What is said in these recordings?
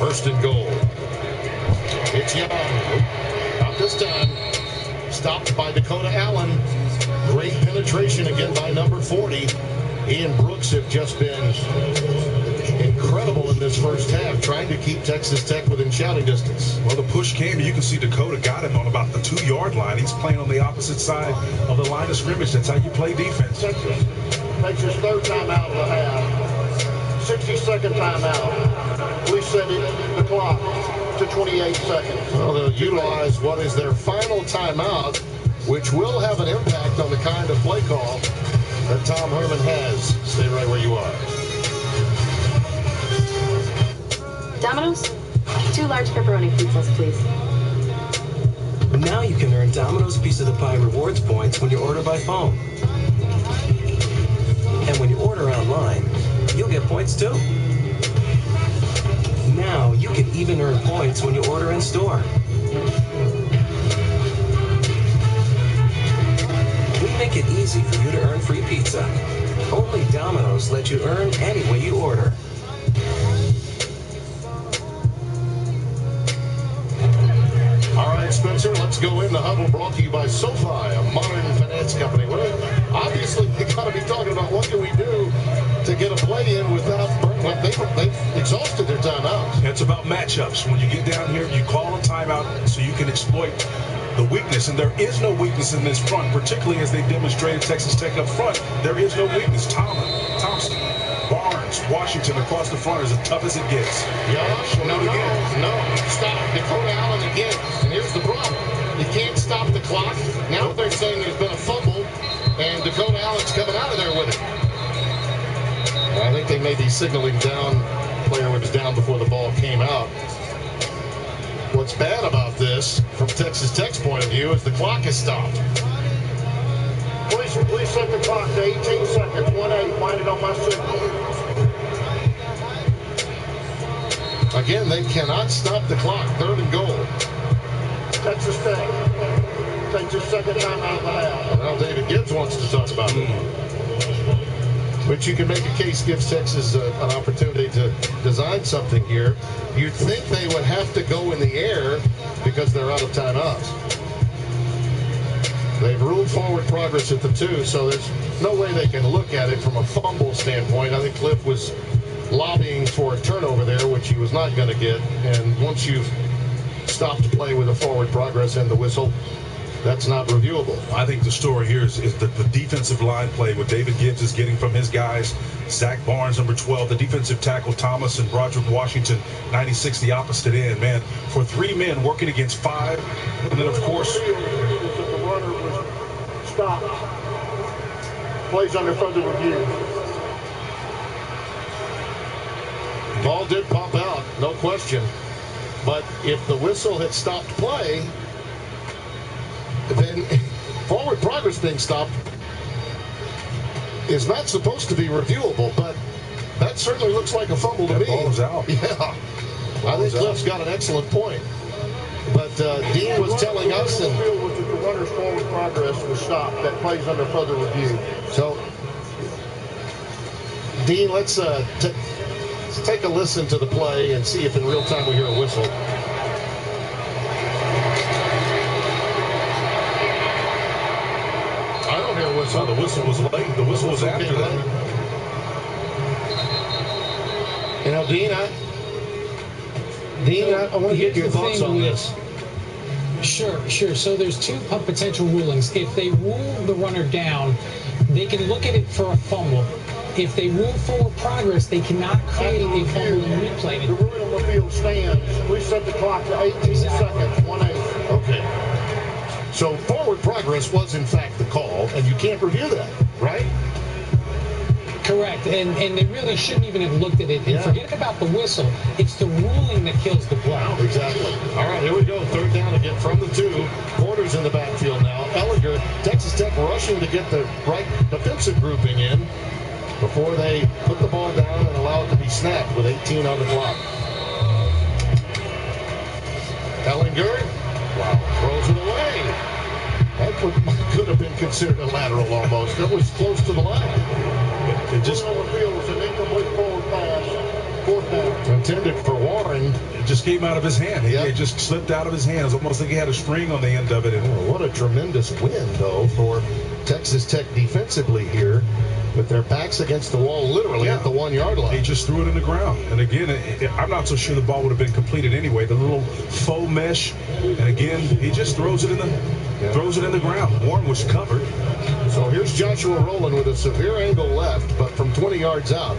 First and goal. It's Young. Not this time. Stopped by Dakota Allen. Great penetration again by number 40. He and Brooks have just been incredible in this first half, trying to keep Texas Tech within shouting distance. Well, the push came, and you can see Dakota got him on about the 2-yard line. He's playing on the opposite side of the line of scrimmage. That's how you play defense. Texas takes his third timeout of the half. 60-second timeout. We set the clock to 28 seconds. Well, they'll utilize what is their final timeout, which will have an impact on the kind of play call that Tom Herman has. Stay right where you are. Domino's? 2 large pepperoni pizzas, please. Now you can earn Domino's Piece of the Pie rewards points when you order by phone. And when you order online, you'll get points too. Now you can even earn points when you order in store. We make it easy for you to earn free pizza. Only Domino's lets you earn any way you order. All right, Spencer, let's go in. The huddle brought to you by SoFi, a modern finance company. Well, obviously, we got to be talking about what can we do to get a play in without they've exhausted their timeout. It's about matchups. When you get down here, you call a timeout so you can exploit the weakness. And there is no weakness in this front, particularly as they demonstrated Texas Tech up front. There is no weakness. Thompson, Barnes, Washington across the front is as tough as it gets. No. Stop. Dakota Allen again. And here's the problem. You can't stop the clock. Now they're saying there's been a fumble, and Dakota Allen's coming out of there with it. I think they may be signaling down. Player was down before the ball came out. What's bad about this, from Texas Tech's point of view, is the clock is stopped. Please set the clock to 18 seconds. 1-8. Wind it on my signal. Again, they cannot stop the clock. Third and goal. Texas Tech takes his second timeout of the half. Well, David Gibbs wants to talk about it. But you can make a case gives Texas an opportunity to design something here. You'd think they would have to go in the air because they're out of timeouts. They've ruled forward progress at the 2, so there's no way they can look at it from a fumble standpoint. I think Cliff was lobbying for a turnover there, which he was not going to get. And once you've stopped play with a forward progress and the whistle, that's not reviewable. I think the story here is the defensive line play, what David Gibbs is getting from his guys. Zach Barnes, number 12, the defensive tackle, Thomas and Broderick Washington, 96, the opposite end, man. For 3 men working against 5, and then, of course, the runner was stopped. Plays under further review. Ball did pop out, no question. But if the whistle had stopped play, then forward progress being stopped is not supposed to be reviewable, but that certainly looks like a fumble to me. Ball is out. Yeah. I think Cliff's got an excellent point. But Dean was telling us, and the runner's forward progress was stopped. That plays under further review. So, Dean, let's take a listen to the play and see if in real time we hear a whistle. I don't hear a whistle. No, the whistle was late. The whistle was after that. You know, Dean, I want to get your thoughts on this. Sure. So there's 2 potential rulings. If they rule the runner down, they can look at it for a fumble. If they rule forward progress, they cannot create a fumble and replay it. The ruling on the field stands. We set the clock to 18 seconds. 1-8. Okay. So forward progress was in fact the call, and you can't review that, right? Correct, and they really shouldn't even have looked at it. And forget about the whistle. It's the ruling that kills the play. Exactly. All right, here we go. Third down again from the 2. Porter's in the backfield now. Ellinger, Texas Tech rushing to get the right defensive grouping in before they put the ball down and allow it to be snapped with 18 on the clock. Ellinger, throws it away. That could have been considered a lateral almost. It was close to the line. It just on the field was an incomplete forward pass. 4th down. Intended for Warren. just came out of his hand. It just slipped out of his hand. It was almost like he had a string on the end of it. And what a tremendous win, though, for Texas Tech defensively here, with their backs against the wall, literally at the 1 yard line. He just threw it in the ground. And again, I'm not so sure the ball would have been completed anyway. The little faux mesh, and again, he just throws it in the ground. Warren was covered. So here's Joshua Rowland with a severe angle left, but from 20 yards out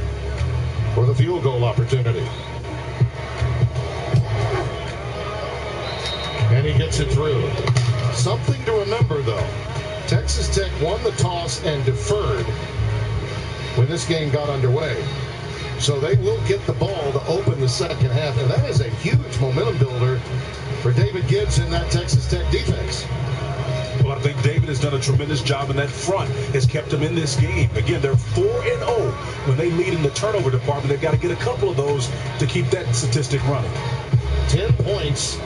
for the field goal opportunity. And he gets it through. Something to remember, though. Texas Tech won the toss and deferred when this game got underway. So they will get the ball to open the second half, and that is a huge momentum builder for David Gibbs in that Texas Tech defense. Well, I think David has done a tremendous job in that front, has kept them in this game. Again, they're 4-0 when they lead in the turnover department. They've got to get a couple of those to keep that statistic running. 10 points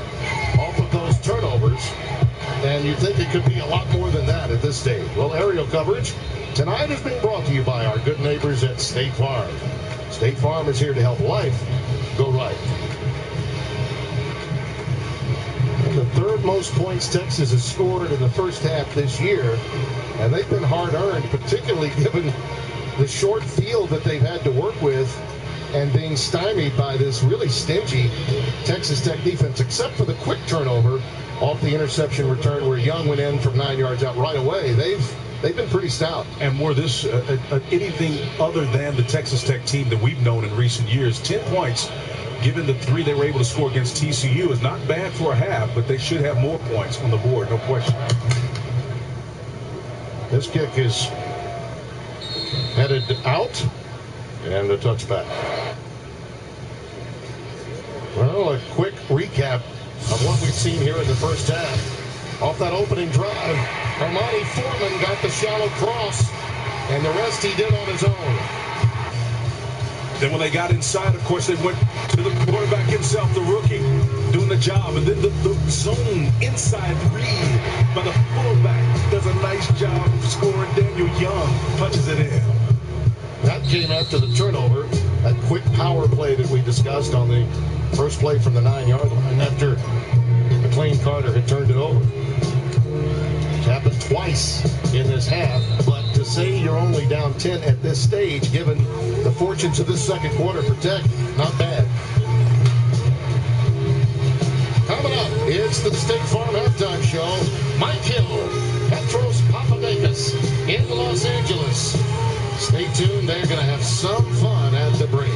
off of those turnovers, and you'd think it could be a lot more than that at this stage. Well, aerial coverage tonight is being brought to you by our good neighbors at State Farm. State Farm is here to help life go right. And the third most points Texas has scored in the first half this year, and they've been hard-earned, particularly given the short field that they've had to work with and being stymied by this really stingy Texas Tech defense, except for the quick turnover off the interception return where Young went in from 9 yards out right away. They've been pretty stout. And more this, anything other than the Texas Tech team that we've known in recent years. 10 points, given the 3 they were able to score against TCU, is not bad for a half, but they should have more points on the board, no question. This kick is headed out, and a touchback. Well, a quick recap of what we've seen here in the first half. Off that opening drive, Armani Foreman got the shallow cross, and the rest he did on his own. Then when they got inside, of course, they went to the quarterback himself, the rookie, doing the job. And then the zone inside read by the fullback does a nice job of scoring. Daniel Young punches it in. That came after the turnover, that quick power play that we discussed on the first play from the 9 yard line after McLean Carter had turned it over. It's happened twice in this half, but to say you're only down 10 at this stage, given the fortunes of this second quarter for Tech, not bad. Coming up, it's the State Farm Halftime Show. Mike Hill, Petros Papadakis in Los Angeles. Stay tuned, they're going to have some fun at the break.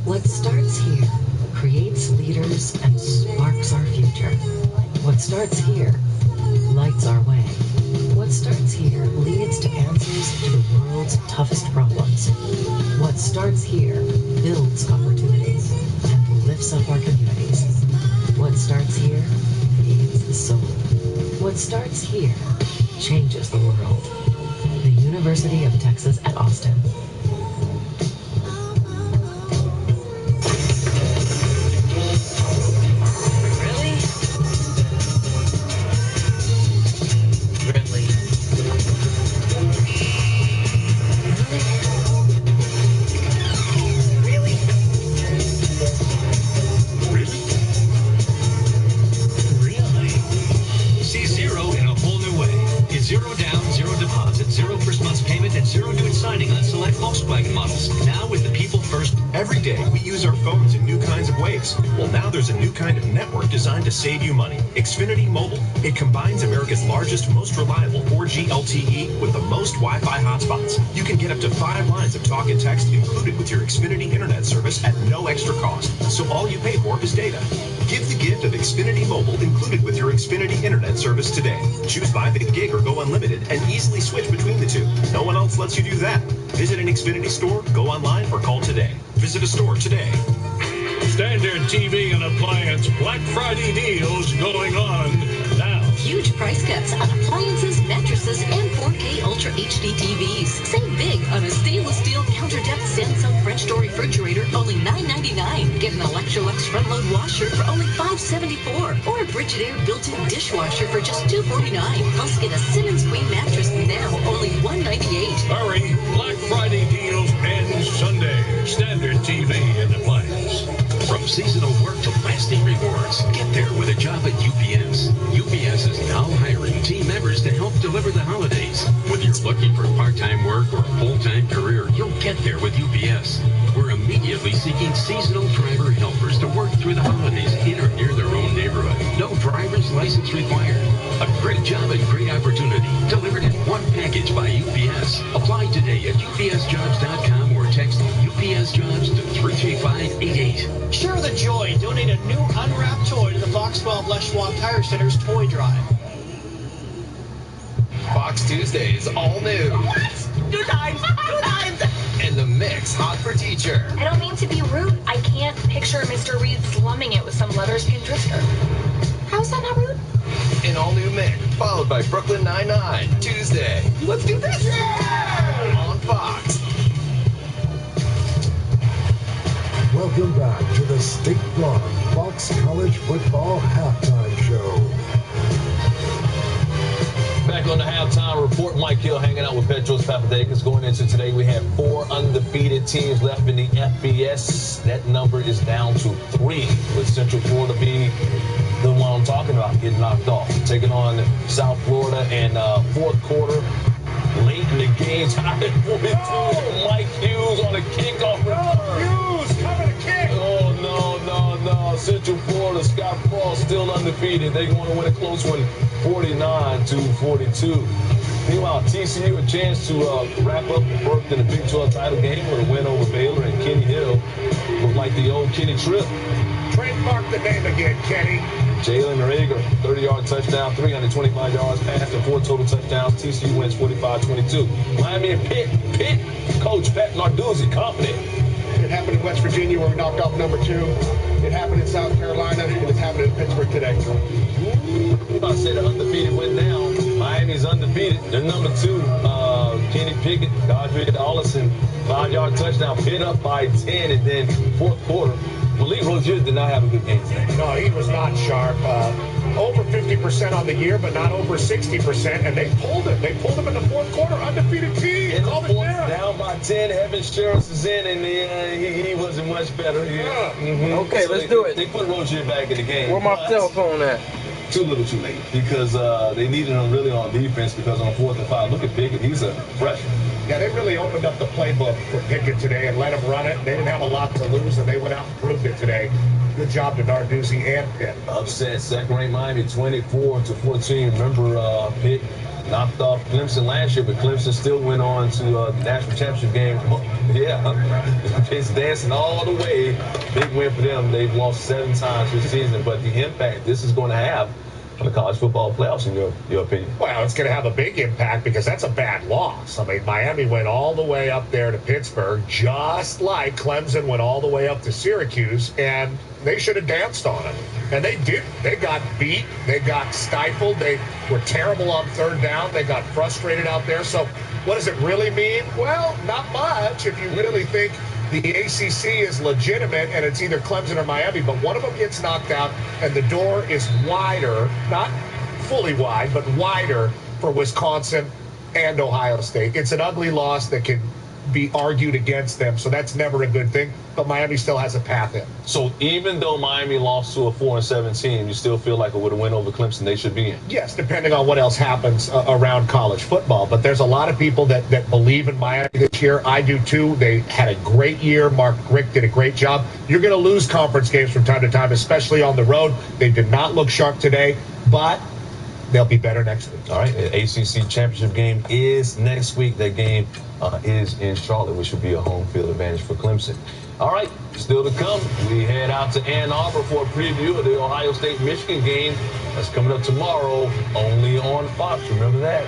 What starts here creates leaders and sparks our future. What starts here lights our way. What starts here leads to answers to the world's toughest problems. What starts here builds opportunities and lifts up our communities. What starts here feeds the soul. What starts here changes the world. The University of Texas at Austin. Well, now there's a new kind of network designed to save you money. Xfinity Mobile. It combines America's largest, most reliable 4G LTE with the most Wi-Fi hotspots. You can get up to 5 lines of talk and text included with your Xfinity internet service at no extra cost. So all you pay for is data. Give the gift of Xfinity Mobile included with your Xfinity internet service today. Choose buy big gig or go unlimited and easily switch between the two. No one else lets you do that. Visit an Xfinity store, go online, or call today. Visit a store today. Standard TV and appliance Black Friday deals going on now. Huge price cuts on appliances, mattresses, and 4K Ultra HD TVs. Save big on a stainless steel counter-depth Samsung French door refrigerator, only $9.99. Get an Electrolux front-load washer for only $5.74. Or a Frigidaire built-in dishwasher for just $2.49. Plus, get a Simmons Queen mattress now, only $198. Hurry! Black Friday deals end Sunday. seasonal work to lasting rewards. Get there with a job at UPS. UPS is now hiring team members to help deliver the holidays. Whether you're looking for part-time work or a full-time career, you'll get there with UPS. We're immediately seeking seasonal driver helpers to work through the holidays in or near their own neighborhood. No driver's license required. A great job and great opportunity delivered in one package by UPS. Apply today at upsjobs.com or text UPS Jobs to 33588. Share the joy. Donate a new unwrapped toy to the Fox 12 Les Schwab Tire Center's Toy Drive. Fox Tuesdays, all new. Two times. And the mix, hot for teacher. I don't mean to be rude. I can't picture Mr. Reed slumming it with some leather skin drifter. How's that not rude? An all new mix, followed by Brooklyn Nine-Nine. Tuesday. Let's do this. Yeah! On Fox. Welcome back to the State Farm Fox College Football Halftime Show. Back on the halftime report, Mike Hill hanging out with Petros Papadakis. Going into today, we have 4 undefeated teams left in the FBS. That number is down to 3, with Central Florida being the one I'm talking about, getting knocked off. Taking on South Florida in fourth quarter. Late in the game, tied at 42. Mike Hughes on a kickoff return. Hughes coming to kick. Oh, no. Central Florida, Scott Frost still undefeated. They're going to win a close one, 49-42. Meanwhile, TCU a chance to wrap up the berth in the Big 12 title game with a win over Baylor, and Kenny Hill looked like the old Kenny Tripp. Trademark the name again, Kenny. Jalen Rager, 30-yard touchdown, 325 yards passed, and 4 total touchdowns. TCU wins 45-22. Miami and Pitt, coach Pat Narduzzi, confident. It happened in West Virginia where we knocked off number 2. It happened in South Carolina, and it's happening in Pittsburgh today. I said the undefeated went down. Miami's undefeated. They're number 2. Kenny Pickett, Godfrey Allison, 5-yard touchdown. Pitt up by 10, and then fourth quarter. Malik Rozier did not have a good game today. No, he was not sharp. Over 50% on the year, but not over 60%, and they pulled him. They pulled him in the fourth quarter, undefeated team. In the fourth, down by 10, Evan Sherris is in, and he wasn't much better. Okay, so let's do it. They put Rozier back in the game. Where my cell phone at? Too little too late, because they needed him really on defense, because on 4th and 5, look at Pickett. He's a freshman. Yeah, they really opened up the playbook for Pickett today and let him run it. They didn't have a lot to lose, and they went out and proved it today. Good job to Narduzzi and Pitt. Upset second-ranked Miami, 24-14. Remember, Pitt knocked off Clemson last year, but Clemson still went on to the national championship game. Yeah, Pitt's dancing all the way. Big win for them. They've lost 7 times this season, but the impact this is going to have on the college football playoffs, in your opinion? Well, it's going to have a big impact because that's a bad loss. I mean, Miami went all the way up there to Pittsburgh, just like Clemson went all the way up to Syracuse, and they should have danced on it. And they did. They got beat. They got stifled. They were terrible on third down. They got frustrated out there. So what does it really mean? Well, not much if you really think the ACC is legitimate and it's either Clemson or Miami, but one of them gets knocked out and the door is wider, not fully wide, but wider for Wisconsin and Ohio State. It's an ugly loss that can be argued against them, so that's never a good thing, but Miami still has a path in. So even though Miami lost to a 4-7 team, you still feel like it would have win over Clemson, they should be in? Yes, depending on what else happens around college football, but there's a lot of people that believe in Miami this year. I do too. They had a great year. Mark Richt did a great job. You're going to lose conference games from time to time, especially on the road. They did not look sharp today, but they'll be better next week. All right, the ACC championship game is next week. That game is in Charlotte, which will be a home field advantage for Clemson. All right, still to come, we head out to Ann Arbor for a preview of the Ohio State-Michigan game. That's coming up tomorrow, only on Fox. Remember that.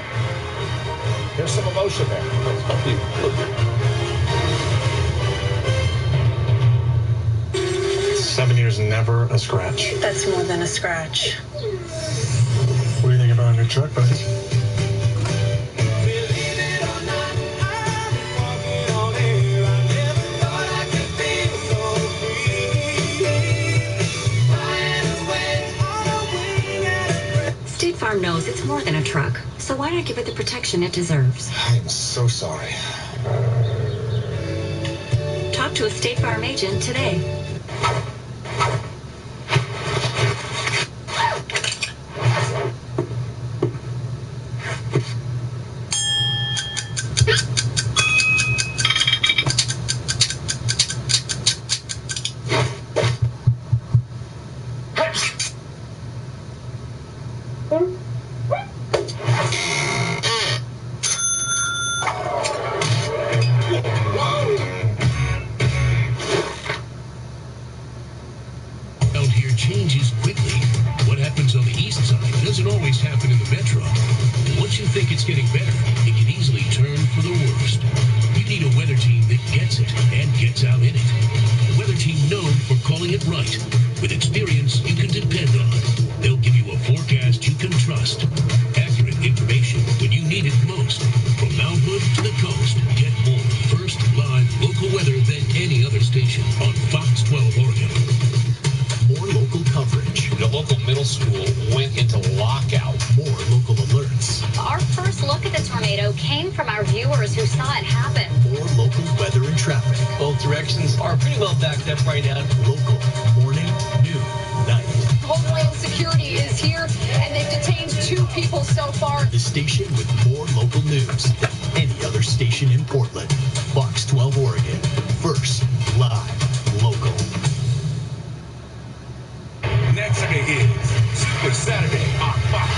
There's some emotion there. 7 years, never a scratch. That's more than a scratch. What do you think about a new truck, buddy? State Farm knows it's more than a truck, so why not give it the protection it deserves? I'm so sorry. Talk to a State Farm agent today. it's getting better, it can easily turn for the worst. You need a weather team that gets it and gets out in it. A weather team known for calling it right, with experience you can depend on. They'll give you a forecast you can trust. Accurate information when you need it most. From Mount Hood to the coast, get more first live local weather than any other station on Fox 12 Oregon. More local coverage. The local middle school went into lockout. More local alerts. Our first look at the tornado came from our viewers who saw it happen. More local weather and traffic. Both directions are pretty well backed up right now. Local, morning, noon, night. Homeland Security is here, and they've detained 2 people so far. The station with more local news than any other station in Portland. Fox 12 Oregon. First, live, local. Next Saturday is Super Saturday on Fox.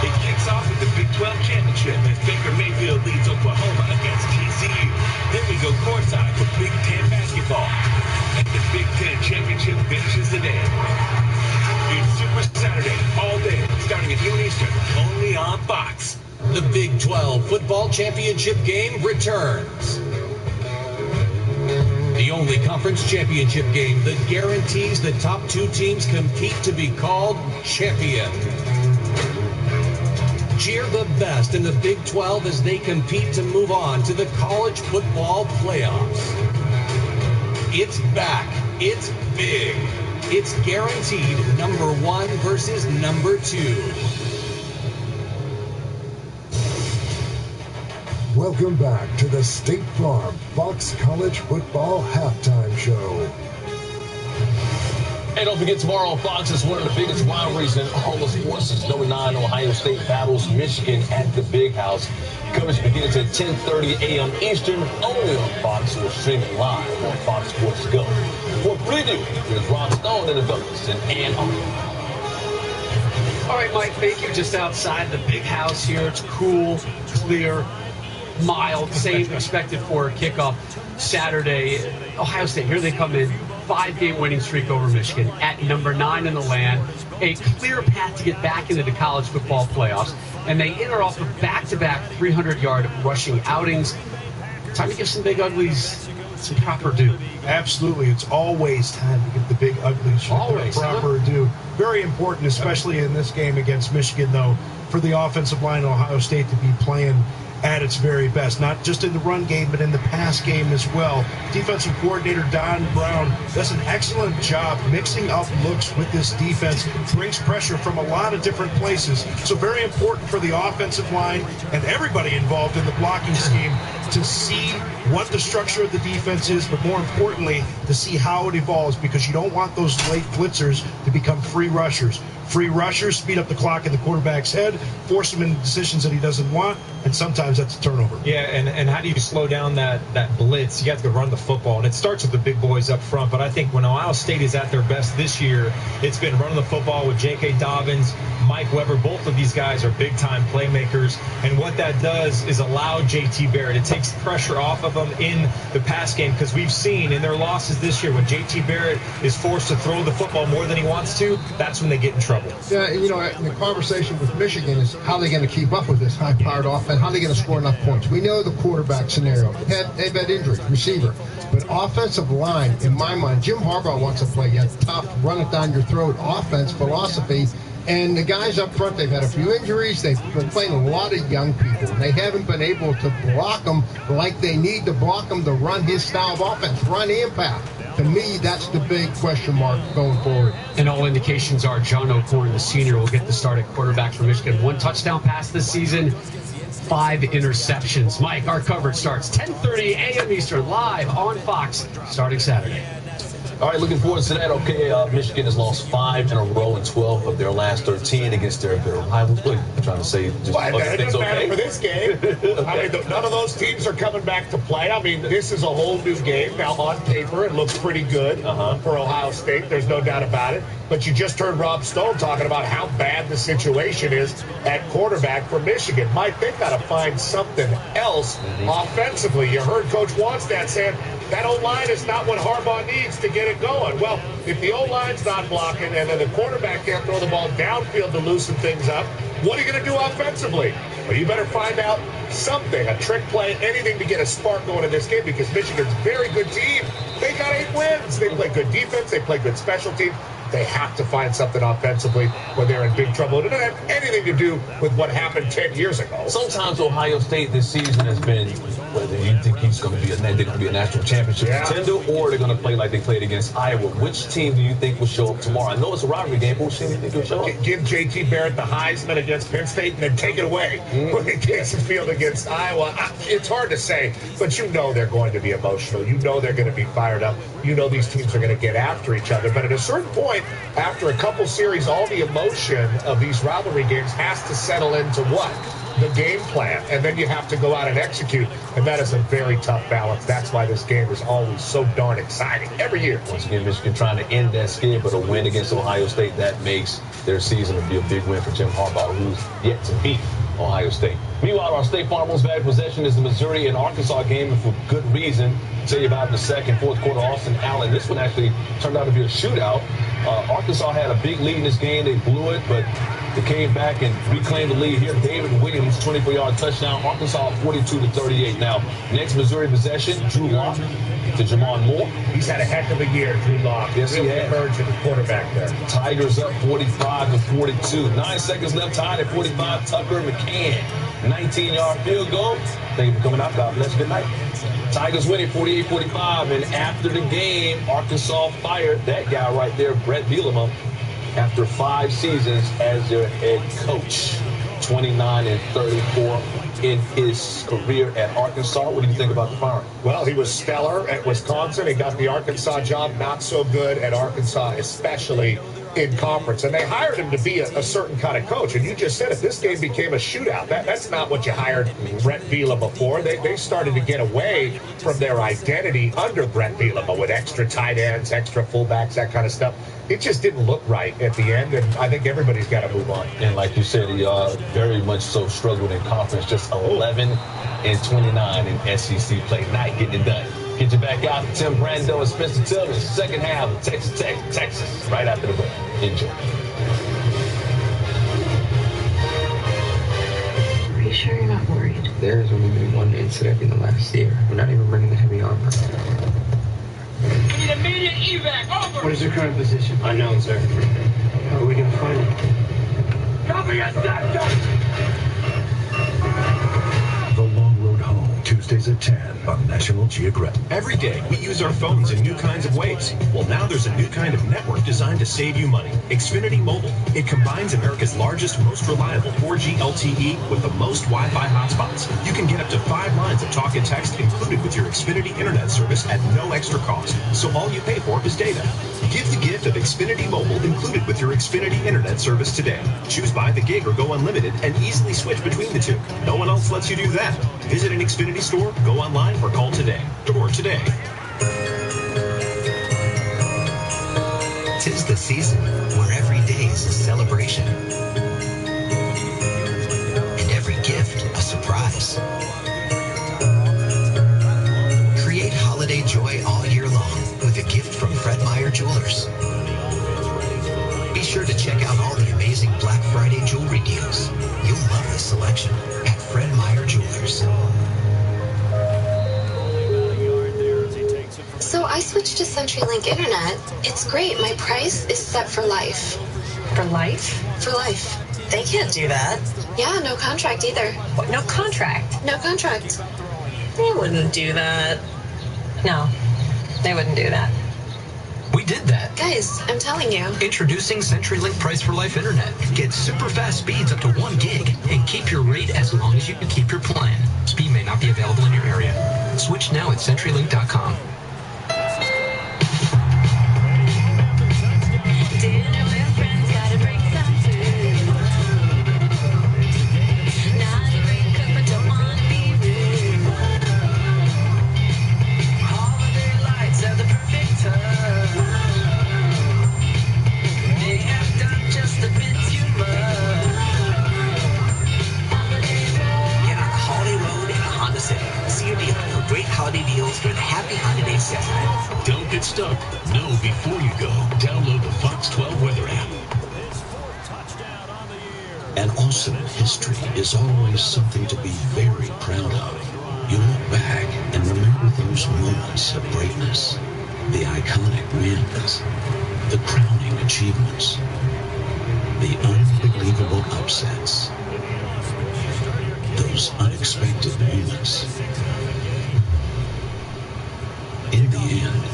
It kicks off with the Big 12 Championship as Baker Mayfield leads Oklahoma against TCU. Then we go courtside for Big 10 basketball. And the Big 10 Championship finishes the day. It's Super Saturday all day, starting at noon Eastern, only on Fox. The Big 12 Football Championship game returns. The only conference championship game that guarantees the top 2 teams compete to be called champion. Cheer the best in the Big 12 as they compete to move on to the college football playoffs. It's back. It's big. It's guaranteed number 1 versus number 2. Welcome back to the State Farm Fox College Football Halftime Show. And don't forget, tomorrow on Fox is one of the biggest rivalries in all of sports. It's number 9 Ohio State battles Michigan at the Big House. Coverage begins at 10:30 a.m. Eastern, only on Fox. We'll stream it live on Fox Sports Go. For preview, here's Rob Stone in the Douglas and Ann Arnold. All right, Mike, thank you. Just outside the Big House here. It's cool, clear, mild, same expected for a kickoff Saturday. Ohio State, here they come in, 5-game winning streak over Michigan at number 9 in the land, a clear path to get back into the college football playoffs, and they enter off of back-to-back 300-yard rushing outings. Time to give some big uglies some proper due. Absolutely. It's always time to give the big uglies proper due. Very important, especially in this game against Michigan, though, for the offensive line of Ohio State to be playing at its very best, not just in the run game, but in the pass game as well. Defensive coordinator Don Brown does an excellent job mixing up looks with this defense, brings pressure from a lot of different places. So very important for the offensive line and everybody involved in the blocking scheme to see what the structure of the defense is, but more importantly, to see how it evolves, because you don't want those late blitzers to become free rushers. Free rushers speed up the clock in the quarterback's head, force him into decisions that he doesn't want, and sometimes that's a turnover. Yeah, and how do you slow down that blitz? You have to run the football, and it starts with the big boys up front, but I think when Ohio State is at their best this year, it's been running the football with J.K. Dobbins, Mike Weber. Both of these guys are big-time playmakers, and what that does is allow J.T. Barrett. It takes pressure off of them in the pass game, because we've seen in their losses this year, when J.T. Barrett is forced to throw the football more than he wants to, that's when they get in trouble. Yeah, and the conversation with Michigan is how they're going to keep up with this high-powered offense, how they're going to score enough points. We know the quarterback scenario. They've had injuries, receiver. But offensive line, in my mind, Jim Harbaugh wants to play a tough, run-it-down-your-throat offense philosophy. And the guys up front, they've had a few injuries. They've been playing a lot of young people. They haven't been able to block them like they need to block them to run his style of offense, run and pass. To me, that's the big question mark going forward. And all indications are John O'Korn, the senior, will get the start at quarterback for Michigan. 1 touchdown pass this season, 5 interceptions. Mike, our coverage starts 10:30 a.m. Eastern, live on Fox, starting Saturday. All right, looking forward to that. Okay, Michigan has lost 5 in a row in 12 of their last 13 against their rivals. What are you trying to say? Just it doesn't matter for this game. I mean, none of those teams are coming back to play. I mean, this is a whole new game. Now, on paper, it looks pretty good for Ohio State. There's no doubt about it. But you just heard Rob Stone talking about how bad the situation is at quarterback for Michigan. Mike, they've got to find something else offensively. You heard Coach Wannstedt saying that O-line is not what Harbaugh needs to get it going. Well, if the O-line's not blocking and then the quarterback can't throw the ball downfield to loosen things up, What are you going to do offensively? Well, you better find out something, a trick play, anything to get a spark going in this game, because Michigan's a very good team. They got 8 wins. They play good defense. They play good special teams. They have to find something offensively when they're in big trouble. It doesn't have anything to do with what happened 10 years ago. Sometimes Ohio State this season has been whether you think they're going to be a national championship contender, or they're going to play like they played against Iowa. Which team do you think will show up tomorrow? I know it's a rivalry game, but which team do you think will show up? Give J.T. Barrett the Heisman against Penn State and then take it away when he takes the field against Iowa. It's hard to say, but you know they're going to be emotional. You know they're going to be fired up. You know these teams are going to get after each other. But at a certain point, after a couple series, all the emotion of these rivalry games has to settle into what? The game plan. And then you have to go out and execute. And that is a very tough balance. That's why this game is always so darn exciting every year. Once again, Michigan trying to end that skid, but a win against Ohio State, that makes their season to be a big win for Jim Harbaugh, who's yet to beat Ohio State. Meanwhile, our State Farm most valuable possession is the Missouri and Arkansas game, and for good reason. I'll tell you about in the second, fourth quarter, Austin Allen. This one actually turned out to be a shootout. Arkansas had a big lead in this game. They blew it, but they came back and reclaimed the lead here. David Williams, 24-yard touchdown. Arkansas 42-38. Now, next Missouri possession, Drew Lock to Jamon Moore. He's had a heck of a year, Drew Lock. Yes, really he has. Emerged at the quarterback there. Tigers up 45-42. 9 seconds left, tied at 45. Tucker McCann, 19-yard field goal. Thank you for coming out. God bless. Good night. Tigers winning 48-45. And after the game, Arkansas fired that guy right there, Brett Bielema, after 5 seasons as their head coach. 29-34 in his career at Arkansas. What do you think about the firing? Well, he was stellar at Wisconsin. He got the Arkansas job, not so good at Arkansas, especially in conference. And they hired him to be a certain kind of coach. And you just said if this game became a shootout, that's not what you hired Brett Bielema for. They started to get away from their identity under Brett Bielema with extra tight ends, extra fullbacks, that kind of stuff. It just didn't look right at the end, and I think everybody's got to move on. And like you said, he very much so struggled in conference, just 11-29 in SEC play. Not getting it done. Get you back out to Tim Brando and Spencer Tillman. Second half of Texas Tech, Texas, right after the break. Enjoy. Are you sure you're not worried? There's only been one incident in the last year. We're not even bringing the heavy armor. We need immediate evac. Over. What is your current position? Unknown, sir. How are we going to find it? Copy us, Doctor. The Long Road Home, Tuesdays at 10 on National Geographic. Every day, we use our phones in new kinds of ways. Well, now there's a new kind of network designed to save you money. Xfinity Mobile. It combines America's largest, most reliable 4G LTE with the most Wi-Fi hotspots. You can get up to 5 lines of talk and text included with your Xfinity internet service at no extra cost. So all you pay for is data. Give the gift of Xfinity Mobile included with your Xfinity internet service today. Choose buy the gig or go unlimited and easily switch between the two. No one else lets you do that. Visit an Xfinity store, go online, or call today. Door today. 'Tis the season where every day is a celebration. And every gift a surprise. Create holiday joy all year long with a gift from Fred Meyer Jewelers. Be sure to check out all the amazing Black Friday jewelry deals. You'll love the selection at Fred Meyer Jewelers. So I switched to CenturyLink Internet. It's great. My price is set for life. For life? For life. They can't do that. Yeah, no contract either. What, no contract? No contract. They wouldn't do that. No, they wouldn't do that. We did that. Guys, I'm telling you. Introducing CenturyLink Price for Life Internet. Get super fast speeds up to 1 gig and keep your rate as long as you can keep your plan. Speed may not be available in your area. Switch now at CenturyLink.com. Don't get stuck. Know before you go. Download the Fox 12 weather app. And all consonant history is always something to be very proud of. You look back and remember those moments of greatness, the iconic wins, the crowning achievements, the unbelievable upsets, those unexpected moments. In the end,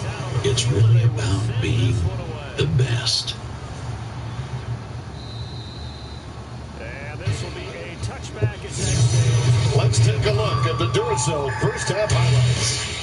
it's really about being the best. Let's take a look at the Duracell first half highlights.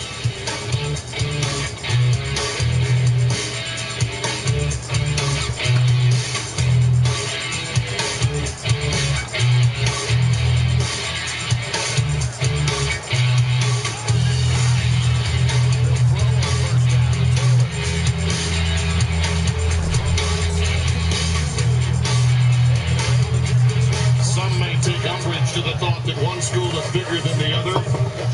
To the thought that one school is bigger than the other.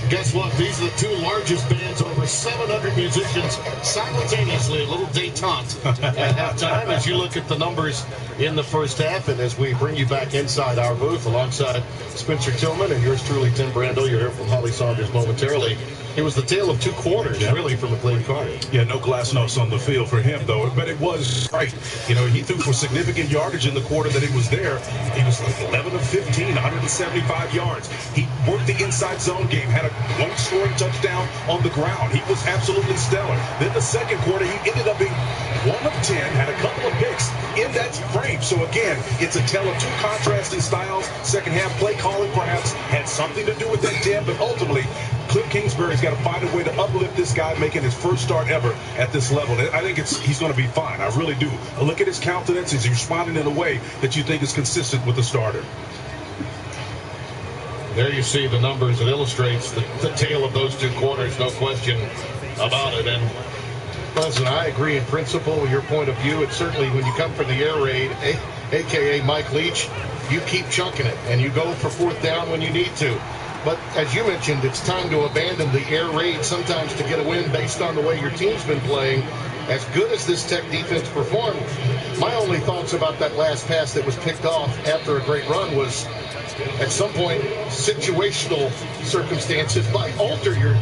Guess what? These are the two largest bands, over 700 musicians simultaneously, a little detente at halftime as you look at the numbers in the first half. And as we bring you back inside our booth alongside Spencer Tillman and yours truly, Tim Brando, you'll hear from Holly Saunders momentarily. It was the tale of two quarters, really, for McLean Carter. Yeah, no glass notes on the field for him, though. But it was right. You know, he threw for significant yardage in the quarter that he was there. He was like 11 of 15, 175 yards. He worked the inside zone game, had a one-scoring touchdown on the ground. He was absolutely stellar. Then the second quarter, he ended up being 1 of 10, had a couple of picks in that frame. So, again, it's a tale of two contrasting styles. Second half play calling, perhaps, had something to do with that, Tim, but ultimately, Cliff Kingsbury's got to find a way to uplift this guy making his first start ever at this level. I think he's going to be fine. I really do. Look at his countenance. He's responding in a way that you think is consistent with the starter. There you see the numbers that illustrates the tale of those two quarters, no question about it. And listen, I agree in principle with your point of view. It's certainly when you come from the air raid, a.k.a. Mike Leach, you keep chunking it, and you go for fourth down when you need to. But as you mentioned, it's time to abandon the air raid sometimes to get a win based on the way your team's been playing. As good as this Tech defense performed, my only thoughts about that last pass that was picked off after a great run was, at some point, situational circumstances might alter your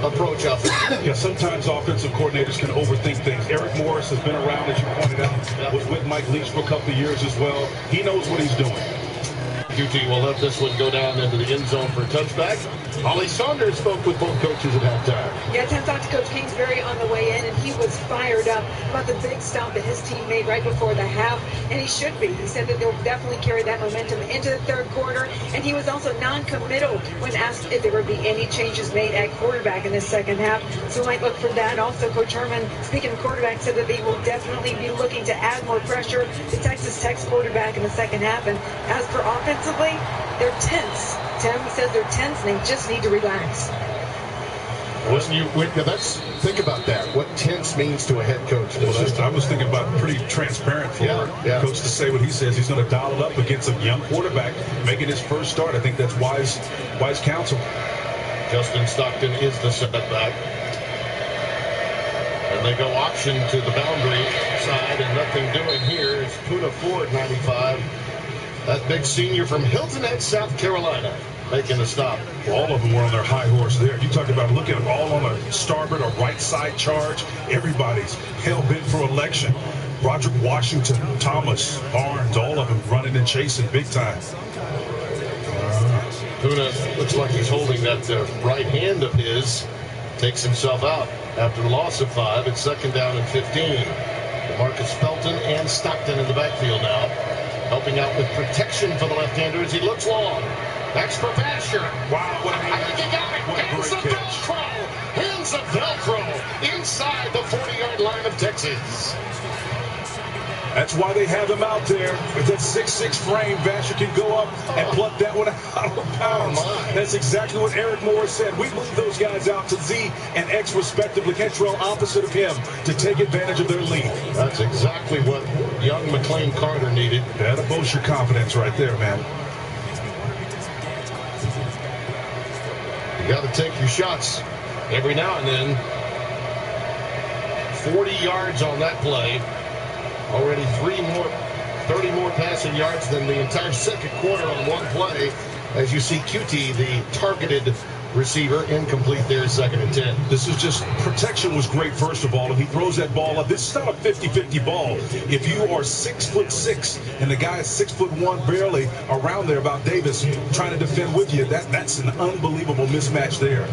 approach up. Yeah, sometimes offensive coordinators can overthink things. Eric Morris has been around, as you pointed out, was with Mike Leach for a couple of years as well. He knows what he's doing. QT will let this one go down into the end zone for a touchback. Holly Saunders spoke with both coaches at halftime. Yeah, Tim talked to Coach Kingsbury on the way in, and he was fired up about the big stop that his team made right before the half, and he should be. He said that they'll definitely carry that momentum into the third quarter, and he was also non-committal when asked if there would be any changes made at quarterback in the second half. So we might look for that. Also, Coach Herman, speaking of quarterback, said that they will definitely be looking to add more pressure to Texas Tech's quarterback in the second half. And as for offensively, they're tense. Tim says they're tense and they just need to relax. Think about that. What tense means to a head coach. I was thinking about pretty transparent for coach to say what he says. He's going to dial it up against a young quarterback making his first start. I think that's wise counsel. Justin Stockton is the setback. And they go option to the boundary side and nothing doing here. It's Puna Ford, 95. That big senior from Hilton Head, South Carolina, making the stop. All of them were on their high horse there. You talk about looking all on a starboard or right side charge. Everybody's hell-bent for election. Roderick Washington, Thomas, Barnes, all of them running and chasing big time. Puna looks like he's holding that right hand of his. Takes himself out after the loss of 5. It's second down and 15. Marcus Felton and Stockton in the backfield now, helping out with protection for the left-hander as he looks long. That's for Vasher. Wow, what I think he got it. Hands of Velcro. Hands of Velcro inside the 40-yard line of Texas. That's why they have him out there. With that 6'6" frame, Vasher can go up and pluck that one out of bounds. That's exactly what Eric Morris said. We move those guys out to Z and X respectively. Cantrell opposite of him to take advantage of their lead. That's exactly what young McLean Carter needed. That'll boost your confidence right there, man. You got to take your shots every now and then. 40 yards on that play. Already 30 more passing yards than the entire second quarter on one play. As you see QT, the targeted receiver, incomplete there, 2nd and 10. This is just, protection was great, first of all, and he throws that ball up. This is not a 50-50 ball. If you are 6'6", and the guy is 6'1", barely around there, about Davis, trying to defend with you, that's an unbelievable mismatch there.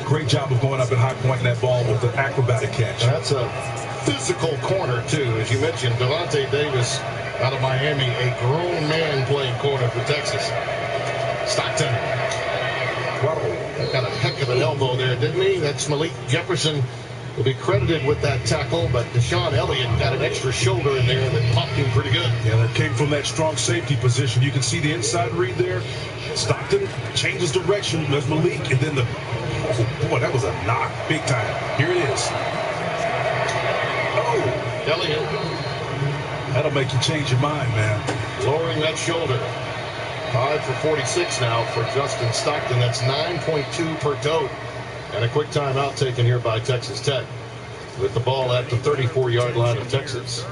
Great job of going up at high point in that ball with the acrobatic catch. That's a physical corner, too. As you mentioned, Devontae Davis out of Miami, a grown man playing corner for Texas. Stockton. Got a heck of an elbow there, didn't he? That's Malik Jefferson. Will be credited with that tackle, but Deshaun Elliott got an extra shoulder in there that popped him pretty good. Yeah, that came from that strong safety position. You can see the inside read there. Stockton changes direction. There's Malik, and then oh boy, that was a knock, big time. Here it is. Oh, Elliott. That'll make you change your mind, man. Lowering that shoulder. 5 for 46 now for Justin Stockton. That's 9.2 per tote. And a quick timeout taken here by Texas Tech with the ball at the 34-yard line of Texas.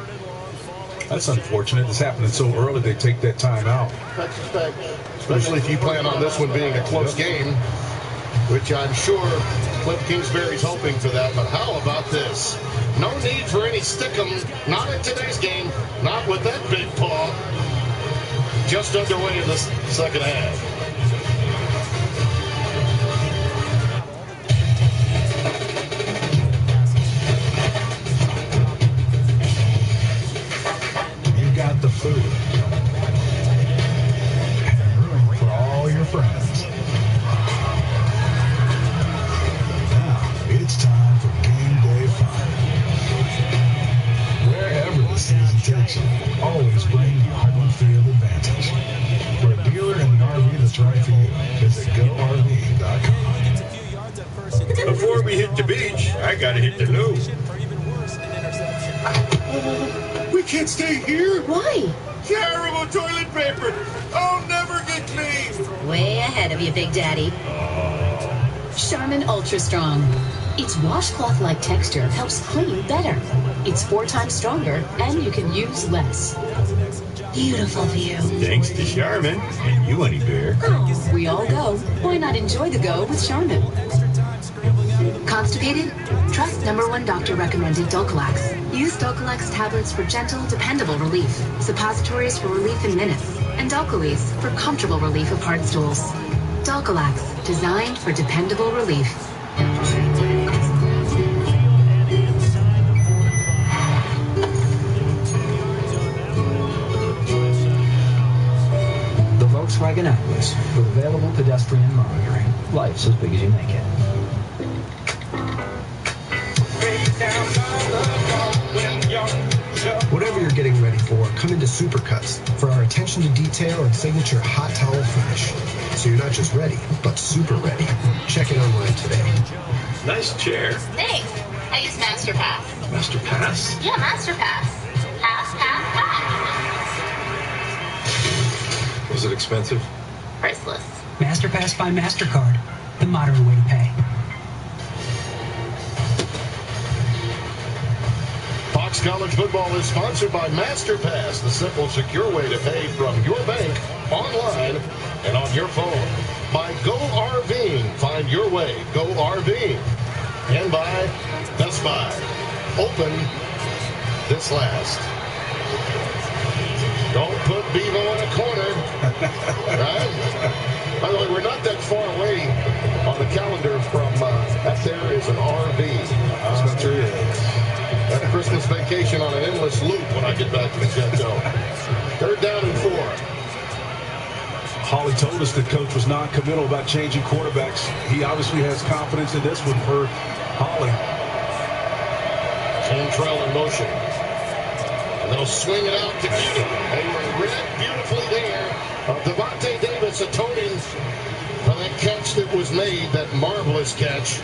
That's unfortunate. It's happening so early they take that timeout. Texas Tech, especially if you plan on this one being a close game, which I'm sure Cliff Kingsbury's hoping for that. But how about this? No need for any stick-em. Not in today's game. Not with that big paw. Just underway in the second half. You got the food and room for all your friends. Now it's time for game day fun. Wherever the season takes you, always bring the Heartland Field advantage. For a dealer and an RV that's right for you, visit GoRV.com. Before we hit the beach, I gotta hit the loo. We can't stay here. Why? Terrible toilet paper. I'll never get clean. Way ahead of you, Big Daddy. Charmin Ultra Strong. Its washcloth-like texture helps clean better. It's 4 times stronger, and you can use less. Beautiful view. Thanks to Charmin and you, Honey Bear. Oh, we all go. Why not enjoy the go with Charmin? Constipated? Trust #1 doctor-recommended Dulcolax. Use Dulcolax tablets for gentle, dependable relief, suppositories for relief in minutes, and Dulcolax for comfortable relief of hard stools. Dulcolax, designed for dependable relief. The Volkswagen Atlas with available pedestrian monitoring. Life's as big as you make it. Whatever you're getting ready for, come into Supercuts for our attention to detail and signature hot towel finish. So you're not just ready, but super ready. Check it online today. Nice chair. Thanks. I use MasterPass. MasterPass? Yeah, MasterPass. Pass. Was it expensive? Priceless. MasterPass by MasterCard. The modern way to pay. Fox College Football is sponsored by MasterPass, the simple, secure way to pay from your bank, online, and on your phone. By Go RVing, find your way, Go RVing. And by Best Buy, open this last. Don't put Bevo in a corner, right? By the way, we're not that far away on the calendar from that there is an RV. Spencer is. That Christmas vacation on an endless loop when I get back to the chateau. 3rd down and 4. Hawley told us that coach was non-committal about changing quarterbacks. He obviously has confidence in this one for Hawley. Cantrell in motion. And they'll swing it out to Keaton. They were read beautifully there. Devontae Davis atoning for that catch that was made, that marvelous catch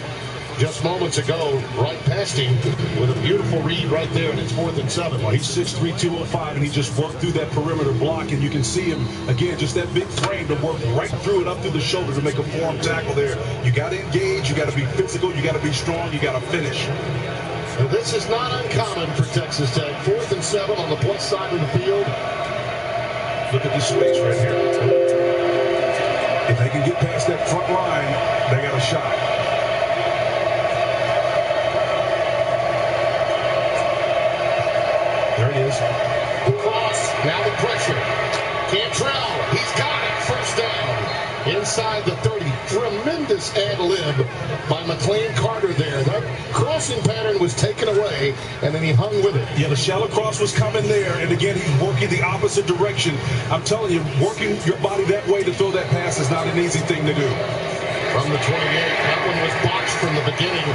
just moments ago, right past him with a beautiful read right there, and it's 4th and 7. Well, he's 6'3", 205, and he just worked through that perimeter block, and you can see him, again, just that big frame to work right through it, up through the shoulder to make a form tackle there. You got to engage, you got to be physical, you got to be strong, you got to finish. And this is not uncommon for Texas Tech. 4th and 7 on the plus side of the field. Look at this space right here. If they can get past that front line, they got a shot. There it is. Cross. Now the pressure. Cantrell. He's got it. First down. Inside the 30. Tremendous ad-lib by McLean Carter there. That crossing pattern was taken away, and then he hung with it. Yeah, the shallow cross was coming there, and again, he's working the opposite direction. I'm telling you, working your body that way to throw that pass is not an easy thing to do. From the 28, that one was botched from the beginning.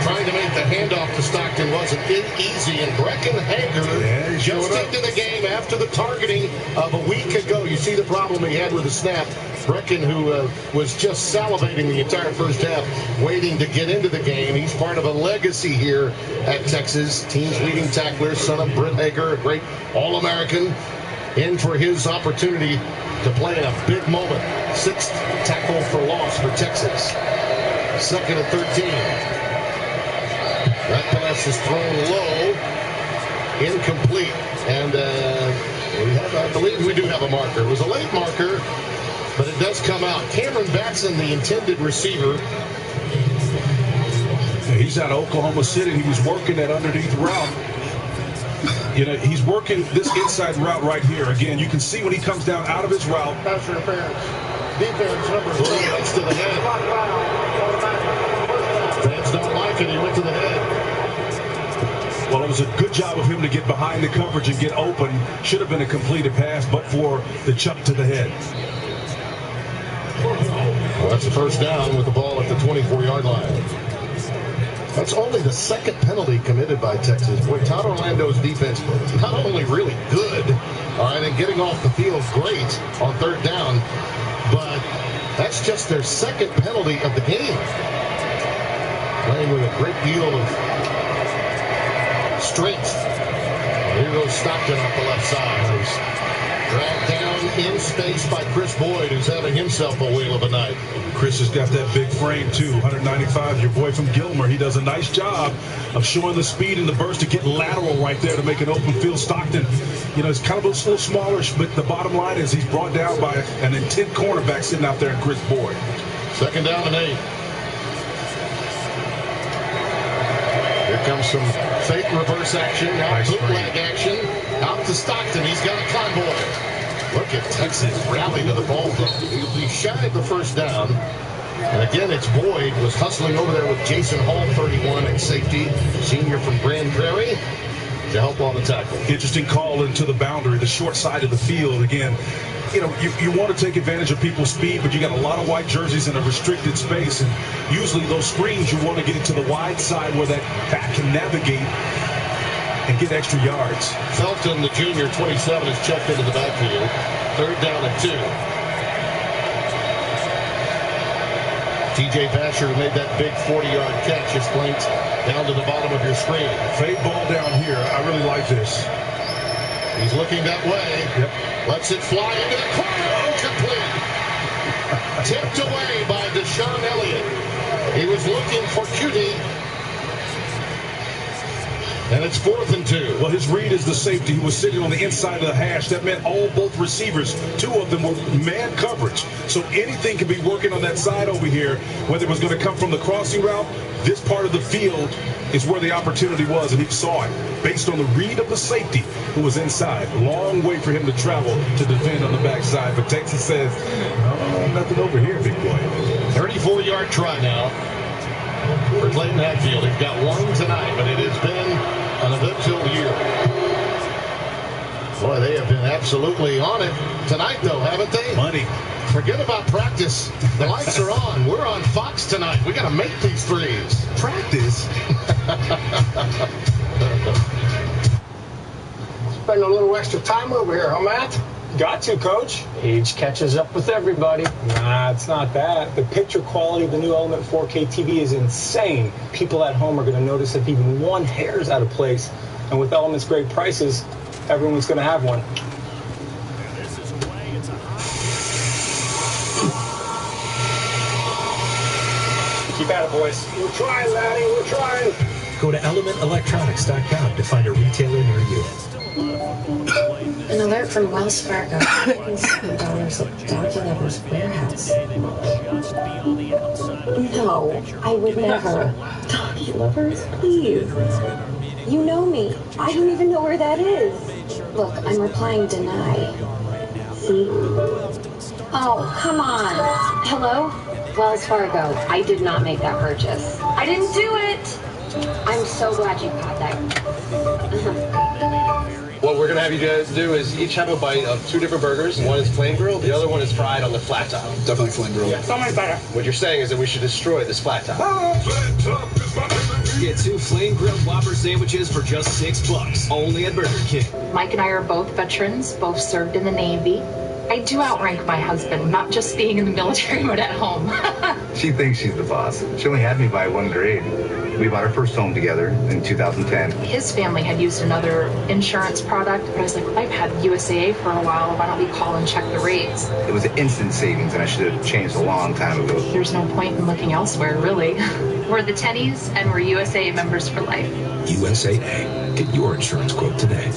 Trying to make the handoff to Stockton wasn't easy, and Breckenhager just into the game after the targeting of a week ago. You see the problem he had with the snap. Brecken, who was just salivating the entire first half, waiting to get into the game. He's part of a legacy here at Texas. Team's leading tackler, son of Britt Hager, a great All-American, in for his opportunity to play in a big moment. 6th tackle for loss for Texas. 2nd and 13. That pass is thrown low, incomplete, and I believe we do have a marker. It was a late marker, but it does come out. Cameron Batson, the intended receiver. He's out of Oklahoma City. He was working that underneath route. You know, he's working this inside route right here. Again, you can see when he comes down out of his route. Pass interference. Defense number 3. That's to the head. Fans don't like it. He went to the head. Well, it was a good job of him to get behind the coverage and get open. Should have been a completed pass, but for the chuck to the head. Well, that's the first down with the ball at the 24-yard line. That's only the 2nd penalty committed by Texas. Boy, Todd Orlando's defense not only really good, all right, and getting off the field great on 3rd down, but that's just their 2nd penalty of the game. Playing with a great deal of strength. Here goes Stockton off the left side. Dragged down in space by Chris Boyd, who's having himself a whale of a night. Chris has got that big frame, too. 195, your boy from Gilmer. He does a nice job of showing the speed and the burst to get lateral right there to make an open field. Stockton, you know, it's kind of a little smaller, but the bottom line is he's brought down by an intent cornerback sitting out there in Chris Boyd. 2nd down and 8. Here comes some fake reverse action. Now bootleg action. Out to Stockton. He's got a convoy. Look at Texas rally to the ball. He's shy of the first down. And again, it's Boyd was hustling over there with Jason Hall, 31, at safety. Senior from Grand Prairie to help on the tackle. Interesting call into the boundary, the short side of the field. Again, you know, you want to take advantage of people's speed, but you got a lot of white jerseys in a restricted space. And usually those screens, you want to get it to the wide side where that back can navigate and get extra yards. Felton, the junior, 27, is checked into the backfield. 3rd down and 2. TJ Vasher made that big 40-yard catch. His points down to the bottom of your screen. Fade ball down here. I really like this. He's looking that way. Yep. Lets it fly into the corner. Incomplete. Tipped away by Deshaun Elliott. He was looking for Cutie. And it's 4th and 2. Well, his read is the safety who was sitting on the inside of the hash. That meant both receivers, 2 of them were man coverage. So anything could be working on that side over here, whether it was going to come from the crossing route. This part of the field is where the opportunity was, and he saw it based on the read of the safety who was inside. Long way for him to travel to defend on the backside. But Texas says, no, nothing over here, big boy. 34-yard try now for Clayton Hatfield. He's got one tonight, but it has been an eventful year. Boy, they have been absolutely on it tonight, though, haven't they? Money. Forget about practice. The lights are on. We're on Fox tonight. We got to make these threes. Practice? Spend a little extra time over here, huh, Matt? Got to, Coach. Age catches up with everybody. Nah, it's not that. The picture quality of the new Element 4K TV is insane. People at home are going to notice if even one hair is out of place. And with Element's great prices, everyone's going to have one. Keep at it, boys. We're trying, Laddie. We're trying. Go to elementelectronics.com to find a retailer near you. An alert from Wells Fargo. $7 at Doggy Lover's Warehouse. No, I would never. Doggy Lovers, please. You know me. I don't even know where that is. Look, I'm replying deny. See? Oh, come on. Hello? Wells Fargo. I did not make that purchase. I didn't do it! I'm so glad you caught that. What we're going to have you guys do is each have a bite of 2 different burgers. One is flame grilled, the other one is fried on the flat top. Definitely flame grilled. Yeah, so much better. What you're saying is that we should destroy this flat top. Get 2 flame grilled Whopper sandwiches for just $6. Only at Burger King. Mike and I are both veterans, both served in the Navy. I do outrank my husband, not just being in the military but at home. She thinks she's the boss. She only had me by 1 grade. We bought our first home together in 2010. His family had used another insurance product, but I was like, well, I've had USAA for a while. Why don't we call and check the rates? It was an instant savings, and I should have changed a long time ago. There's no point in looking elsewhere, really. We're the Tennies, and we're USAA members for life. USAA. Get your insurance quote today.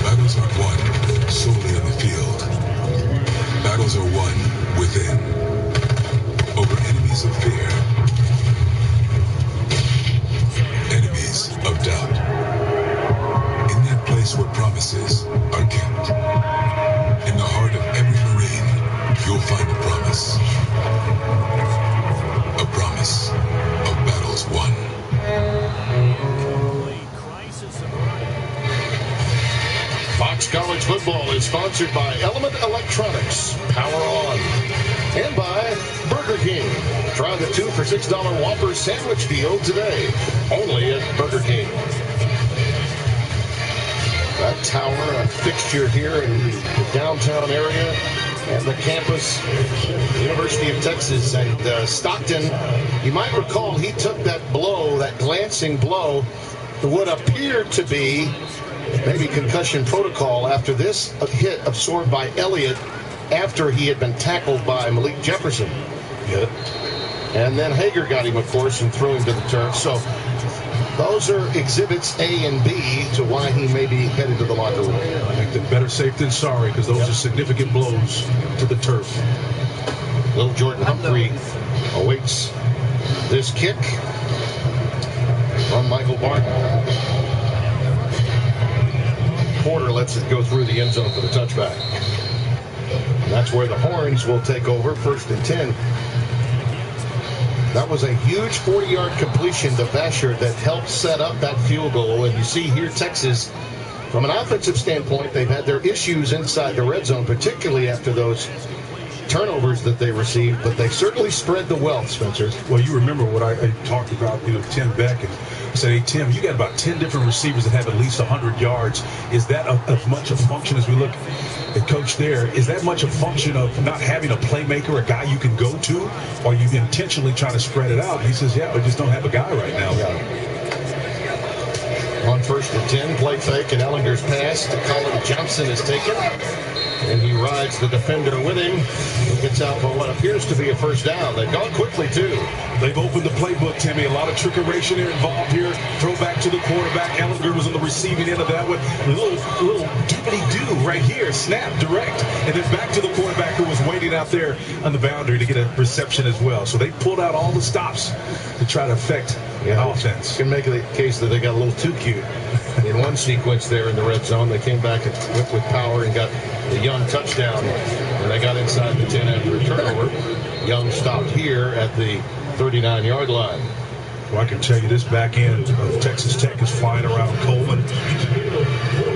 Battles aren't won solely on the field. Battles are won within. Over enemies of fear. Enemies of doubt. In that place where promises are kept. In the heart of every Marine, you'll find a promise. A promise of battles won. Fox College Football is sponsored by Element Electronics, Power On, and by Burger King. Try the 2 for $6 Whopper sandwich deal today, only at Burger King. That tower, a fixture here in the downtown area and the campus, University of Texas, and Stockton. You might recall he took that blow, that glancing blow, what appeared to be maybe concussion protocol after this hit absorbed by Elliott after he had been tackled by Malik Jefferson. Yeah. And then Hager got him, of course, and threw him to the turf. So those are exhibits A and B to why he may be headed to the locker room. I think that better safe than sorry, because those are significant blows to the turf. Little Jordan Humphrey awaits this kick from Michael Barton. Porter lets it go through the end zone for the touchback. And that's where the Horns will take over, 1st and 10. That was a huge 40-yard completion to Basher that helped set up that field goal. And you see here Texas, from an offensive standpoint, they've had their issues inside the red zone, particularly after those turnovers that they received, but they certainly spread the wealth, Spencer. Well, you remember what I talked about, Tim Beck, and I said, hey, Tim, you got about 10 different receivers that have at least 100 yards. Is that as much a function as we look at Coach there? Is that much a function of not having a playmaker, a guy you can go to, or are you intentionally trying to spread it out? And he says, yeah, we just don't have a guy right now. Yeah. On 1st and 10, play fake, and Ellinger's pass to Colin Johnson is taken. And he rides the defender with him. He gets out for what appears to be a first down. They've gone quickly, too. They've opened the playbook, Timmy. A lot of trickeration here involved here. Throw back to the quarterback. Ellinger was on the receiving end of that one. A little doobity-doo right here. Snap, direct. And then back to the quarterback who was waiting out there on the boundary to get a reception as well. So they pulled out all the stops to try to affect the offense. You can make the case that they got a little too cute. In one sequence there in the red zone, they came back and whipped with power and got the Young touchdown. And they got inside the 10 after a turnover. Young stopped here at the 39-yard line. Well, I can tell you this back end of Texas Tech is flying around. Coleman,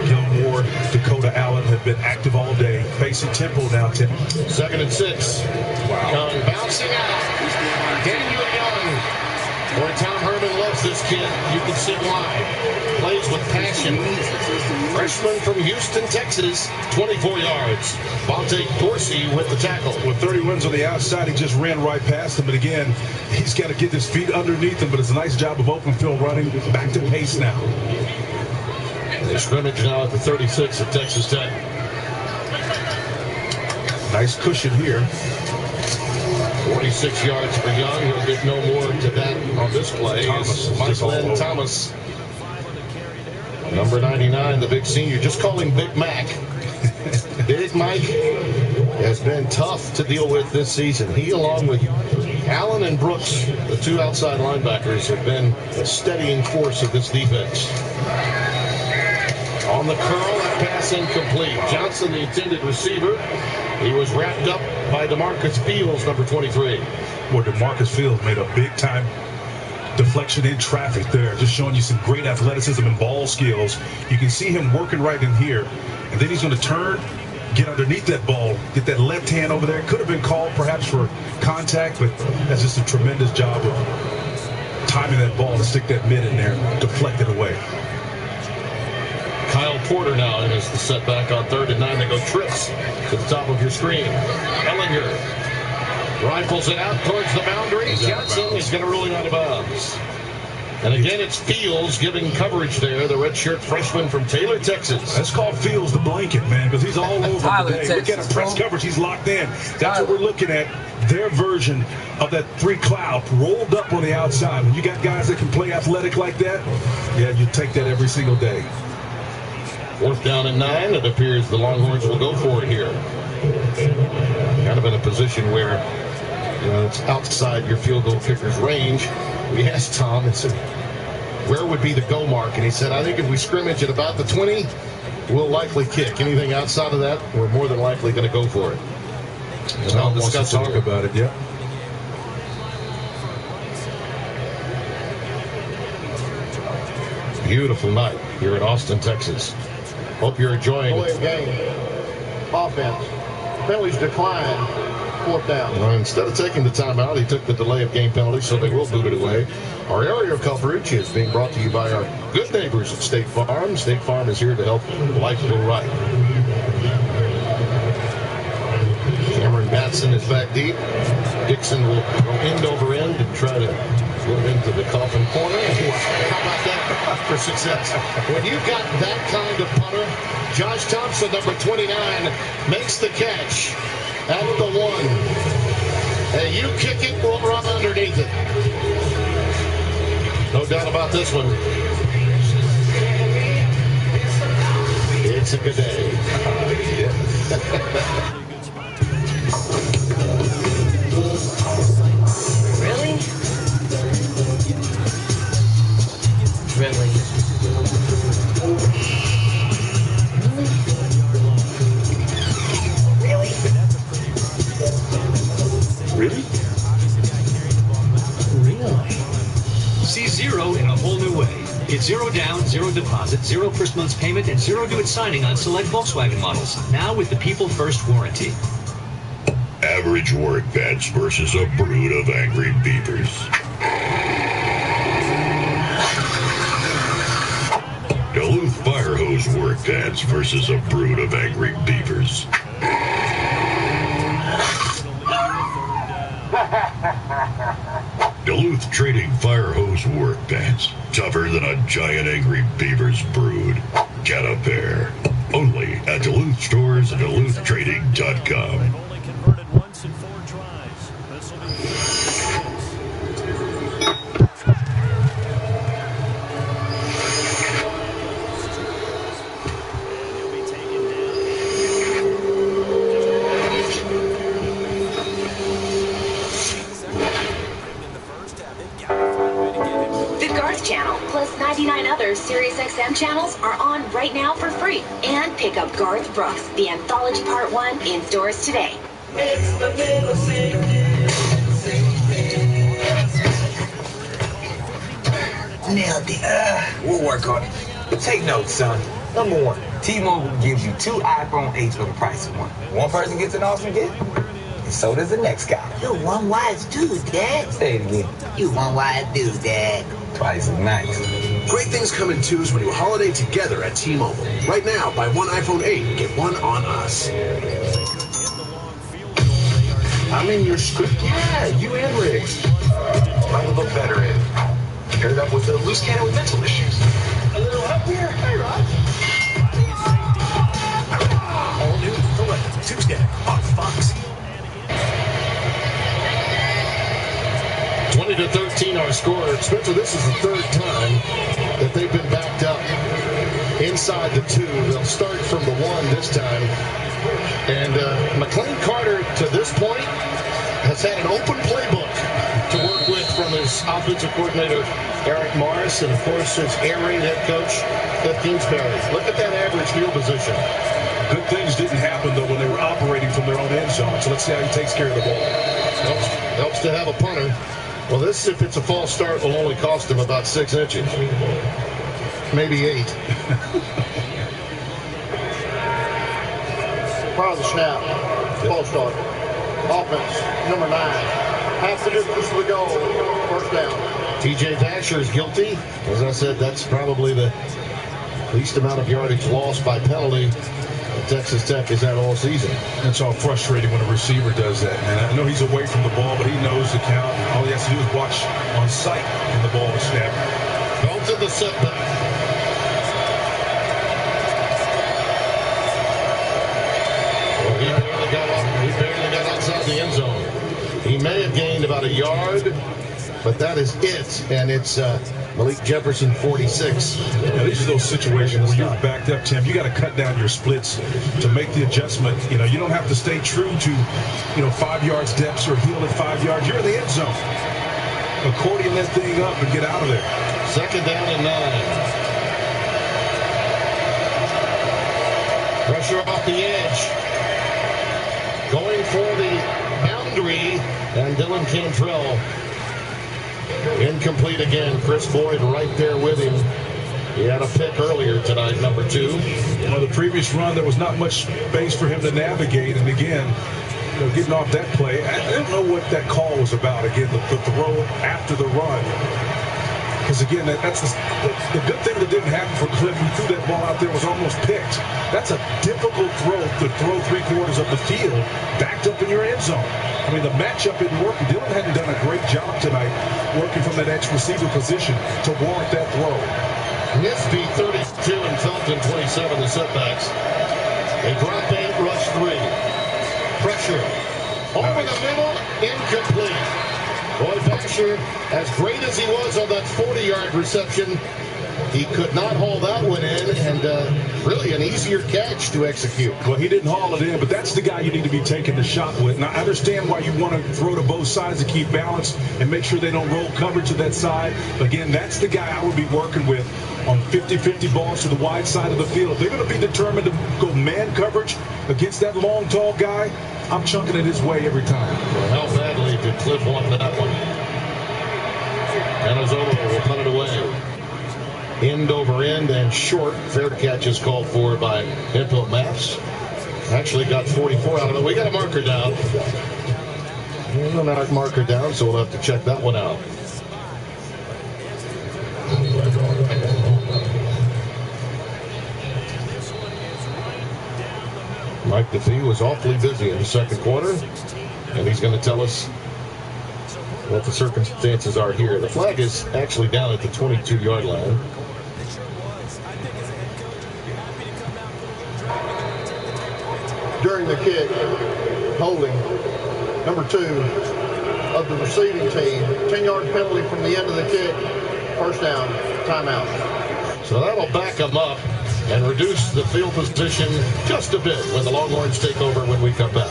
Gilmore, Dakota Allen have been active all day. Facing tempo now, Tim. 2nd and 6. Wow. Young bouncing out. Daniel Young. Boy, Tom Herman loves this kid. You can see why. Plays with passion. Freshman from Houston, Texas, 24 yards. Vontae Dorsey with the tackle. With 30 runs on the outside, he just ran right past him. But again, he's got to get his feet underneath him. But it's a nice job of open field running. Back to pace now. They scrimmage now at the 36 at Texas Tech. Nice cushion here. 46 yards for Young. He'll get no more to that on this play. Thomas. Michael Thomas Number 99, the big senior, just call him Big Mac. Big Mike has been tough to deal with this season. He, along with Allen and Brooks, the two outside linebackers, have been a steadying force of this defense. On the curl, that pass incomplete. Johnson, the intended receiver. He was wrapped up by DeMarcus Fields, number 23. Well, DeMarcus Fields made a big-time deflection in traffic there, just showing you some great athleticism and ball skills. You can see him working right in here, and then he's going to turn, get underneath that ball, get that left hand over there. Could have been called perhaps for contact, but that's just a tremendous job of timing that ball to stick that mid in there, deflect it away. Kyle Porter now is the setback on 3rd and 9. They go trips to the top of your screen. Ellinger rifles it out towards the boundary. Johnson is going to rule it out of bounds. And again, it's Fields giving coverage there, the redshirt freshman from Taylor, Texas. That's called Fields the blanket, man, because he's all over today. Look at him, press coverage. He's locked in. That's what we're looking at. Their version of that 3 cloud rolled up on the outside. When you got guys that can play athletic like that, yeah, you take that every single day. 4th down and 9. It appears the Longhorns will go for it here. Kind of in a position where, you know, it's outside your field goal kicker's range. We asked Tom and said, where would be the go mark? And he said, I think if we scrimmage at about the 20, we'll likely kick. Anything outside of that, we're more than likely going to go for it. And Tom wants to talk about it, yeah. Beautiful night here in Austin, Texas. Hope you're enjoying it. Game. Offense. Penalties decline. 4th down. Instead of taking the timeout, he took the delay of game penalty, so they will boot it away. Our area coverage is being brought to you by our good neighbors at State Farm. State Farm is here to help life go right. Cameron Batson is back deep. Dixon will go end over end and try to get into the coffin corner. How about that for success? When you've got that kind of punter, Josh Thompson, number 29, makes the catch at the 1. And you kick it, we'll run underneath it. No doubt about this one. It's a good day. Really? Really? Really? Really? See Zero in a whole new way. Get 0 down, 0 deposit, 0 first month's payment, and 0 due at signing on select Volkswagen models. Now with the People First warranty. Average work pants versus a brood of angry beavers. Duluth fire hose work pants versus a brood of angry beavers. Duluth Trading fire hose work pants. Tougher than a giant angry beaver's brood. Get a pair. Only at Duluth stores and DuluthTrading.com. Plus 99 other SiriusXM channels are on right now for free. And pick up Garth Brooks, The Anthology Part 1 in stores today. It's the middle Nailed it. We'll work on it. But take notes, son. Number 1, T-Mobile gives you 2 iPhone 8s for the price of one. One person gets an awesome gift, and so does the next guy. You're one wise dude, Dad. Say it again. You one wise dude, Dad. Twice as nice. Great things come in twos when you holiday together at T-Mobile. Right now, buy one iPhone 8 and get one on us. I'm in your script. Yeah, you and Riggs. Might look better in. Paired up with a loose cannon with mental issues. A little up here. Hey, Rod. All new Tuesday on Fox. 20-13 our score. Spencer, this is the 3rd time that they've been backed up inside the 2. They'll start from the 1 this time. And McLean Carter, to this point, has had an open playbook to work with from his offensive coordinator, Eric Morris, and, of course, his air raid head coach, Cliff Kingsbury. Look at that average field position. Good things didn't happen, though, when they were operating from their own end zone. So let's see how he takes care of the ball. Helps to have a punter. Well, this, if it's a false start, will only cost him about 6 inches. Maybe 8. Prior to the snap, false start. Offense, number 9. Half the distance to the goal. First down. T.J. Vasher is guilty. As I said, that's probably the least amount of yardage lost by penalty Texas Tech has had all season. It's all frustrating when a receiver does that, man. I know he's away from the ball, but he knows the count. All he has to do is watch on sight when the ball is snapped. Belt in the setback. Well, he barely got outside the end zone. He may have gained about a yard, but that is it. And it's Malik Jefferson, 46. Now, these are those situations where you're backed up, Tim. You got to cut down your splits to make the adjustment. You know, you don't have to stay true to, 5 yards depths or heel at 5 yards. You're in the end zone. Accordion that thing up and get out of there. Second down and 9. Pressure off the edge. Going for the boundary, and Dylan Cantrell. Incomplete again. Chris Boyd right there with him. He had a pick earlier tonight, number 2. Well, the previous run, there was not much space for him to navigate. And again, getting off that play, I don't know what that call was about. Again, the throw after the run. Because again, that's the good thing that didn't happen for Cliff. He threw that ball out there, was almost picked. That's a difficult throw to throw 3/4 of the field backed up in your end zone. I mean, the matchup didn't work. Dylan hadn't done a great job tonight working from that X receiver position to warrant that throw. Nisby 32 and Felton 27, the setbacks. They drop 8, rush 3. Pressure. Over the middle, incomplete. Boy, Vasher, as great as he was on that 40-yard reception, he could not haul that one in, and really an easier catch to execute. Well, he didn't haul it in, but that's the guy you need to be taking the shot with. And I understand why you want to throw to both sides to keep balance and make sure they don't roll coverage to that side. Again, that's the guy I would be working with on 50-50 balls to the wide side of the field. If they're going to be determined to go man coverage against that long, tall guy, I'm chunking it his way every time. Well, how badly did Cliff want that one? Anazola will punt it away. End over end and short. Fair catch is called for by Info Maps. Actually got 44 out of it. We got a marker down. A marker down, so we'll have to check that one out. Mike DeFee was awfully busy in the second quarter, and he's going to tell us what the circumstances are here. The flag is actually down at the 22-yard line. During the kick, holding, number 2 of the receiving team, 10-yard penalty from the end of the kick, first down, timeout. So that'll back them up and reduce the field position just a bit when the Longhorns take over when we come back.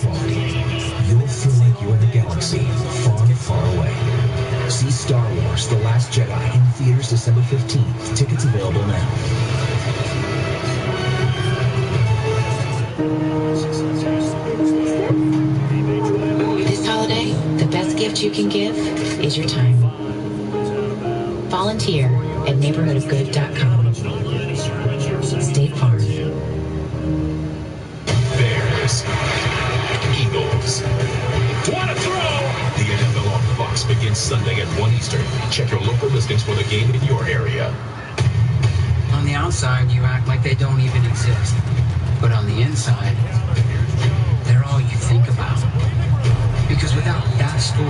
quality, you'll feel like you're in a galaxy far, far away. See Star Wars: The Last Jedi in theaters December 15th. Tickets available now. This holiday, the best gift you can give is your time. Volunteer at neighborhoodofgood.com. State Farm. Bears. Eagles. What a throw! The NFL on Fox begins Sunday at 1 Eastern. Check your local listings for the game in your area. On the outside, you act like they don't even exist. But on the inside, they're all you think about. Because without that school,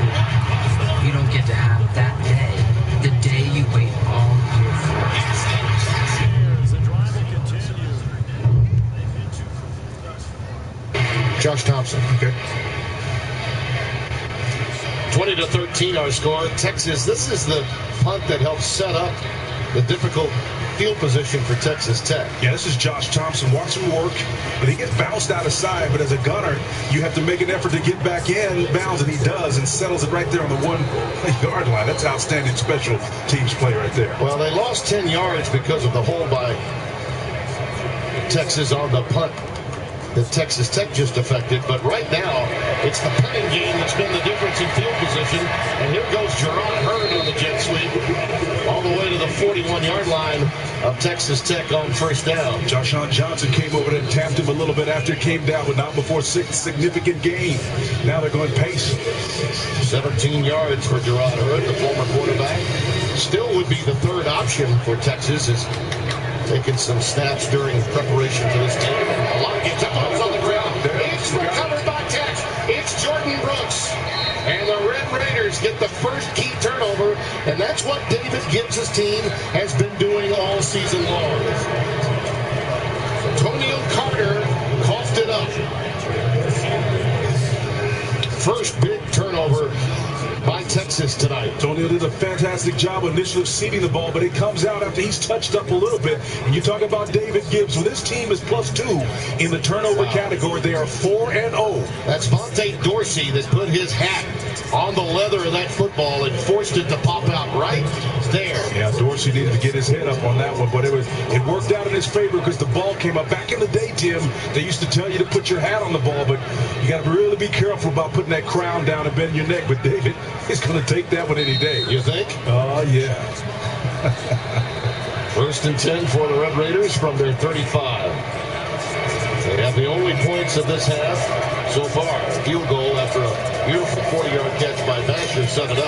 you don't get to have that day, the day you wait all year for. Josh Thompson. Okay. 20-13 our score. Texas, this is the punt that helps set up the difficult field position for Texas Tech. Yeah, this is Josh Thompson. Watch him work, and he gets bounced out of side, but as a gunner, you have to make an effort to get back in bounds, and he does, and settles it right there on the 1-yard line. That's outstanding special teams play right there. Well, they lost 10 yards because of the hold by Texas on the punt that Texas Tech just affected, but right now it's the punting game that's been the difference in field position, and here goes Gerard Hurd on the jet sweep all the way to the 41-yard line of Texas Tech on first down. Joshawn Johnson came over and tapped him a little bit after it came down, but not before significant gain. Now they're going pace. 17 yards for Gerard Hurd, the former quarterback. Still would be the third option for Texas, is taking some snaps during preparation for this team. A lot of gets up on the ground. It's recovered by Tech. It's Jordan Brooks. And the Red Raiders get the first key turnover, and that's what David Gibbs' team has been doing all season long. Antonio Carter coughed it up. First big turnover by Texas tonight. Antonio did a fantastic job initially of seeding the ball, but it comes out after he's touched up a little bit. And you talk about David Gibbs. Well, this team is +2 in the turnover category. They are 4-0. That's Vontae Dorsey that put his hat on the leather of that football and forced it to pop out right there. Yeah, Dorsey needed to get his head up on that one, but it worked out in his favor because the ball came up. Back in the day, Tim, they used to tell you to put your hat on the ball, but you got to really be careful about putting that crown down and bend your neck. But David, he's going to take that one any day. You think? Oh, yeah. First and 10 for the Red Raiders from their 35. They have the only points of this half so far. Field goal after a beautiful 40-yard catch by Basher set it up.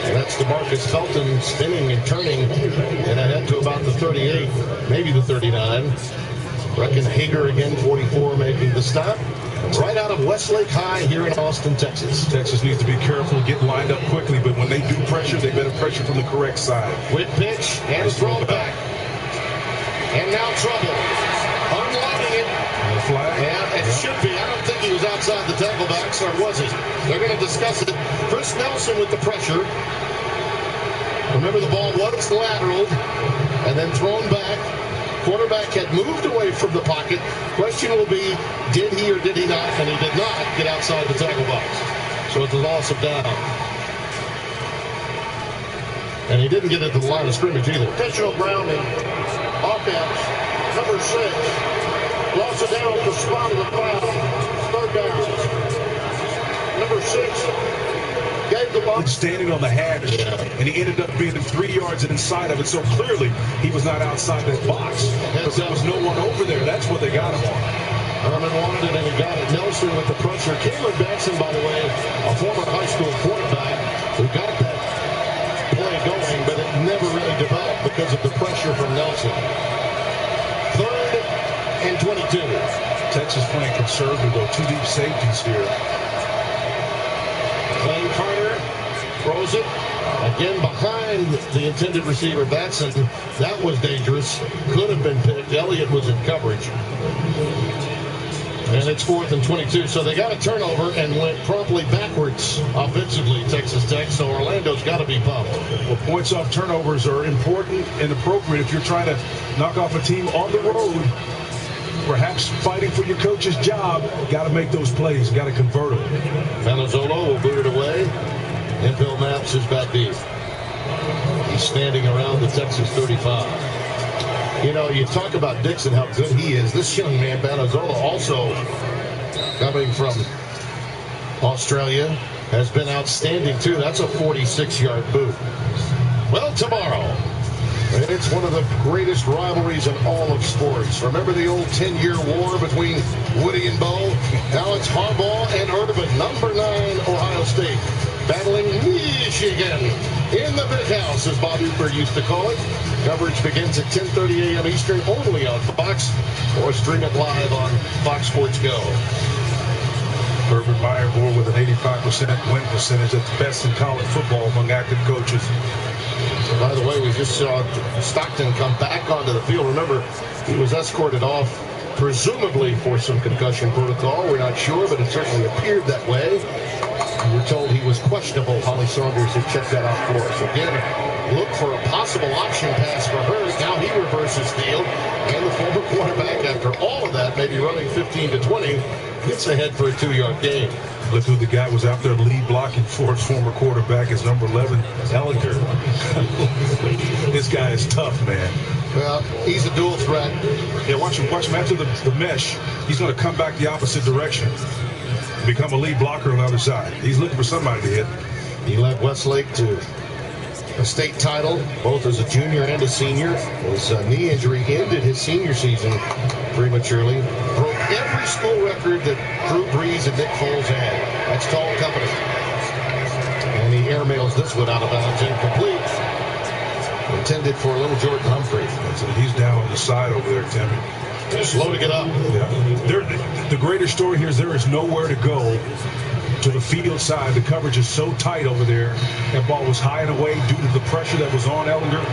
And that's DeMarcus Felton spinning and turning and ahead to about the 38, maybe the 39. Reckon Hager again, 44, making the stop. Right out of Westlake High here in Austin, Texas. Texas needs to be careful and get lined up quickly, but when they do pressure, they better pressure from the correct side. Quick pitch and throw back. And now trouble. Unloading it. Flag. And it should be. I don't think he was outside the tackle-backs, or was he? They're going to discuss it. Chris Nelson with the pressure. Remember, the ball was lateral and then thrown back. Quarterback had moved away from the pocket. Question will be, did he or did he not? And he did not get outside the tackle box. So it's a loss of down. And he didn't get into the line of scrimmage either. Official grounding. Offense. Number 6. Loss of down at the spot of the foul. Third down. Number 6. Gave the ball. Standing on the hash, and he ended up being 3 yards inside of it. So clearly, he was not outside that box. Because there was no one over there. That's what they got him on. Herman wanted it, and he got it. Nelson with the pressure. Cameron Batson, by the way, a former high school quarterback who got that play going, but it never really developed because of the pressure from Nelson. 3rd and 22. Texas playing conservative, though. 2 deep safeties here. Lane Carter throws it. Again behind the intended receiver, Batson. That was dangerous. Could have been picked. Elliott was in coverage. And it's 4th and 22. So they got a turnover and went promptly backwards offensively, Texas Tech. So Orlando's got to be pumped. Well, points off turnovers are important and appropriate if you're trying to knock off a team on the road. perhaps fighting for your coach's job, got to make those plays, got to convert them. Panazzolo will boot it away. Hemphill Maps is back deep. He's standing around the Texas 35. You know, you talk about Dixon, how good he is. This young man, Panazzolo, also coming from Australia, has been outstanding, too. That's a 46-yard boot. Well, tomorrow, it's one of the greatest rivalries in all of sports. Remember the old 10-year war between Woody and Bo? Now it's Harbaugh and Urban, number 9 Ohio State, battling Michigan in the big house, as Bob Uecker used to call it. Coverage begins at 10:30 a.m. Eastern, only on Fox, or stream it live on Fox Sports Go. Urban Meyer with an 85% win percentage. That's the best in college football among active coaches. By the way, we just saw Stockton come back onto the field. Remember, he was escorted off, presumably for some concussion protocol. We're not sure, but it certainly appeared that way. We're told he was questionable. Holly Saunders had checked that out for us. Again, look for a possible option pass for Hurst. Now he reverses field. And the former quarterback, after all of that, maybe running 15 to 20, gets ahead for a 2-yard gain. Look who the guy was out there lead blocking for his former quarterback is number 11, Ellinger. This guy is tough, man. Well, he's a dual threat. Yeah, watch him after the mesh. He's going to come back the opposite direction, become a lead blocker on the other side. He's looking for somebody to hit. He led Westlake to a state title, both as a junior and a senior. His knee injury ended his senior season prematurely. Broke every school record that Drew Brees and Nick Foles had. That's tall company. And he airmails this one out of bounds, incomplete. Intended for little Jordan Humphrey. So he's down on the side over there, Timmy. Slow to get up. Yeah. The greater story here is there is nowhere to go to the field side. The coverage is so tight over there. That ball was high and away due to the pressure that was on Ellinger.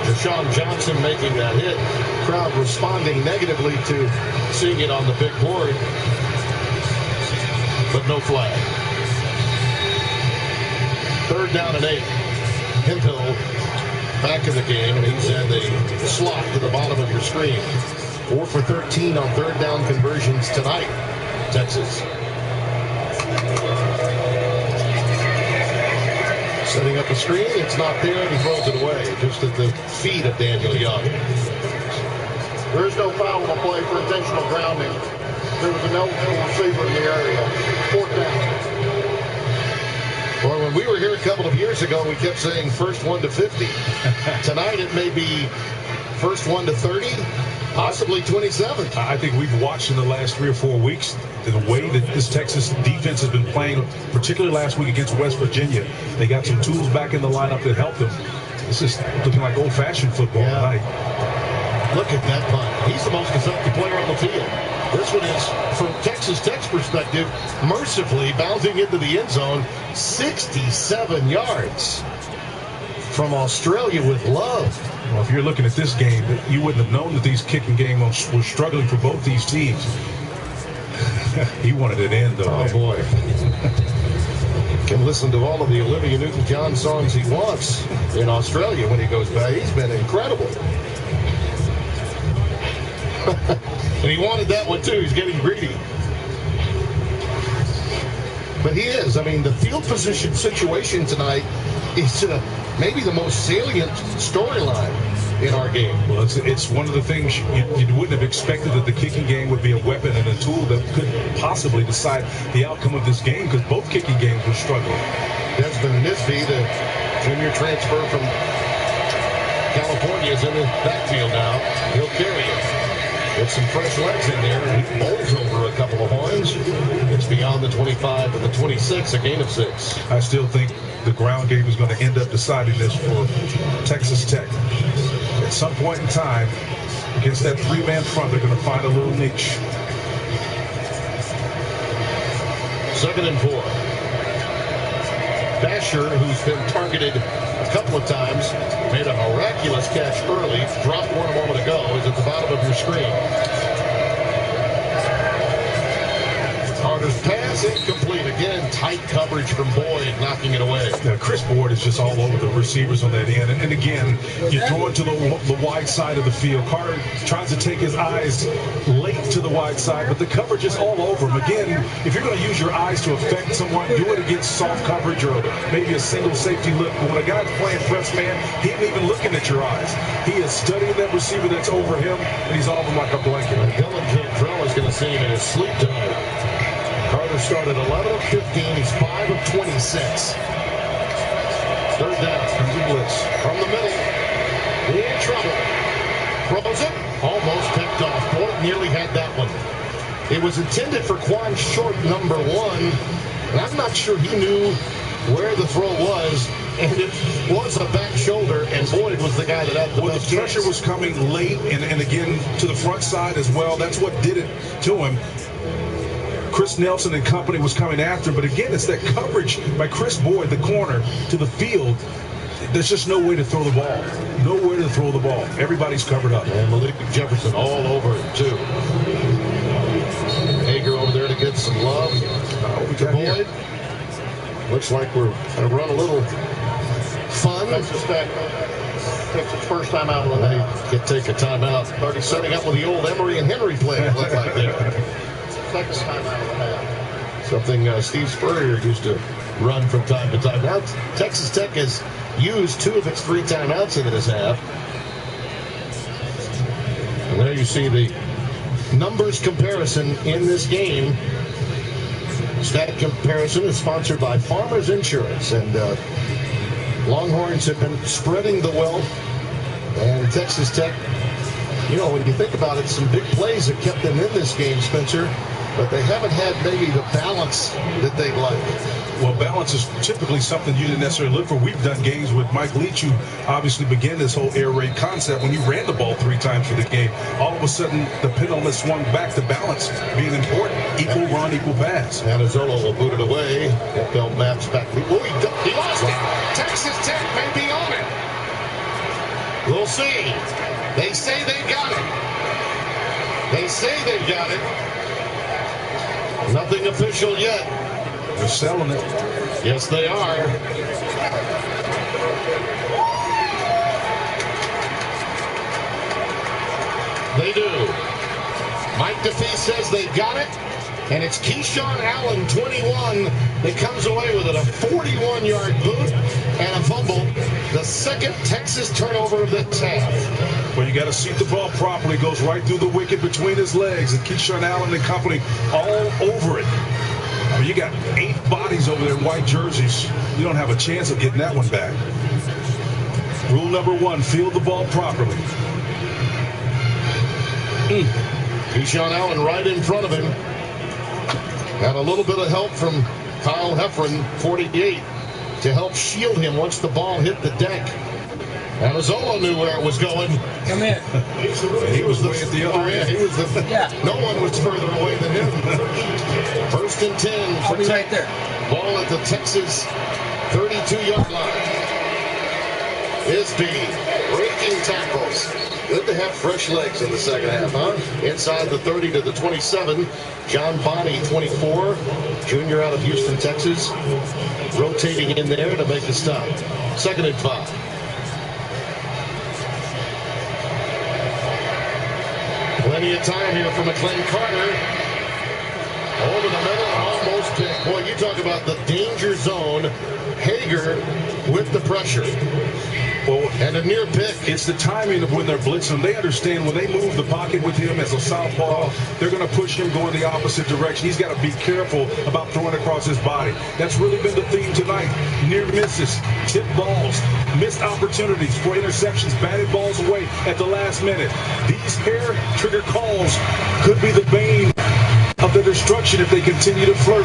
Deshaun Johnson making that hit. Crowd responding negatively to seeing it on the big board. But no flag. 3rd down and 8. Hemphill back in the game, and he's in the slot to the bottom of your screen. 4 for 13 on 3rd down conversions tonight, Texas. Setting up a screen, it's not there, and he throws it away, just at the feet of Daniel Young. There is no foul on the play for intentional grounding. There was an eligible receiver in the area. 4th down. Well, when we were here a couple of years ago, we kept saying first 1 to 50. Tonight, it may be first 1 to 30, possibly 27. I think we've watched in the last 3 or 4 weeks the way that this Texas defense has been playing, particularly last week against West Virginia. They got some tools back in the lineup that helped them. This is looking like old-fashioned football tonight. Look at that punt. He's the most effective player on the field. This one is, from Texas Tech's perspective, mercifully bouncing into the end zone, 67 yards from Australia with love. Well, if you're looking at this game, you wouldn't have known that these kicking games were struggling for both these teams. He wanted it in, though. Oh, boy. Can listen to all of the Olivia Newton-John songs he wants in Australia when he goes back. He's been incredible. And he wanted that one, too. He's getting greedy. But he is. I mean, the field position situation tonight is maybe the most salient storyline in our game. Well, it's one of the things you wouldn't have expected, that the kicking game would be a weapon and a tool that could possibly decide the outcome of this game, because both kicking games were struggling. Desmond Nisby, the junior transfer from California, is in the backfield now. He'll carry it. Get some fresh legs in there, and he bowls over a couple of horns. It's beyond the 25 and the 26, a gain of 6. I still think the ground game is going to end up deciding this for Texas Tech. At some point in time, against that 3-man front, they're going to find a little niche. 2nd and 4. Basher, who's been targeted a couple of times, made a miraculous catch early, dropped one a moment ago, is at the bottom of your screen. Carter's pass pass incomplete. Again, tight coverage from Boyd, knocking it away. Now, Chris Boyd is just all over the receivers on that end. And again, you're throwing to the wide side of the field. Carter tries to take his eyes late to the wide side, but the coverage is all over him. Again, if you're going to use your eyes to affect someone, do it against soft coverage or maybe a single safety look. But when a guy's playing press man, he ain't even looking at your eyes. He is studying that receiver that's over him, and he's off him like a blanket. Dylan Cantrell is going to see him in his sleep tonight. Carter started 11 of 15. He's 5 of 26. Third down. Comes a blitz. From the middle. In trouble. Throws it. Almost picked off. Boyd nearly had that one. It was intended for Quan Short, number 1. And I'm not sure he knew where the throw was. And it was a back shoulder, and Boyd was the guy that had the best the pressure was coming late, and again to the front side as well. That's what did it to him. Chris Nelson and company was coming after him, but again, it's that coverage by Chris Boyd, the corner, to the field. There's just no way to throw the ball. Nowhere to throw the ball. Everybody's covered up. And Malik Jefferson all over it, too. Hager over there to get some love. To Boyd. Looks like we're going to run a little fun. Texas Tech takes its first time out of the half. They take a timeout. Already setting up with the old Emery and Henry play, it looked like there. Second time out of the half. Something Steve Spurrier used to run from time to time. Now Texas Tech has used 2 of its 3 timeouts in this half. And there you see the numbers comparison in this game. Stat comparison is sponsored by Farmers Insurance, and Longhorns have been spreading the wealth, and Texas Tech, you know, when you think about it, some big plays have kept them in this game, Spencer, but they haven't had maybe the balance that they'd like. Well, balance is typically something you didn't necessarily look for. We've done games with Mike Leach, who obviously began this whole air raid concept when you ran the ball 3 times for the game. All of a sudden, the pendulum has swung back to balance being important. Equal run, equal pass. Anazola will boot it away. Bell maps back. Oh, he lost it. Texas Tech may be on it. We'll see. They say they got it. They say they got it. Nothing official yet. They're selling it. Yes, they are. They do. Mike DeFee says they got it, and it's Keyshawn Allen, 21, that comes away with it. A 41-yard boot and a fumble. The second Texas turnover of this half. Well, you got to seat the ball properly. Goes right through the wicket between his legs, and Keyshawn Allen and company all over it. I mean, you got 8 bodies over there in white jerseys. You don't have a chance of getting that one back. Rule number 1, field the ball properly. Keyshawn Allen right in front of him. Had a little bit of help from Kyle Heffron, 48, to help shield him once the ball hit the deck. Anazola knew where it was going. Come in. He was way at the other end. He was the, no one was further away than him. 1st and 10. I'll be right there. Ball at the Texas 32-yard line. Isby breaking tackles. Good to have fresh legs in the second half, huh? Inside the 30 to the 27. John Bonney, 24, junior out of Houston, Texas, rotating in there to make the stop. 2nd and 5. Plenty of time here for McLean Carter. Over the middle, almost picked. Boy, you talk about the danger zone. Hager with the pressure. Well, and a near pick. It's the timing of when they're blitzing. They understand when they move the pocket with him as a southpaw, they're going to push him going the opposite direction. He's got to be careful about throwing across his body. That's really been the theme tonight. Near misses, tipped balls, missed opportunities for interceptions, batted balls away at the last minute. These hair trigger calls could be the bane of their destruction if they continue to flirt.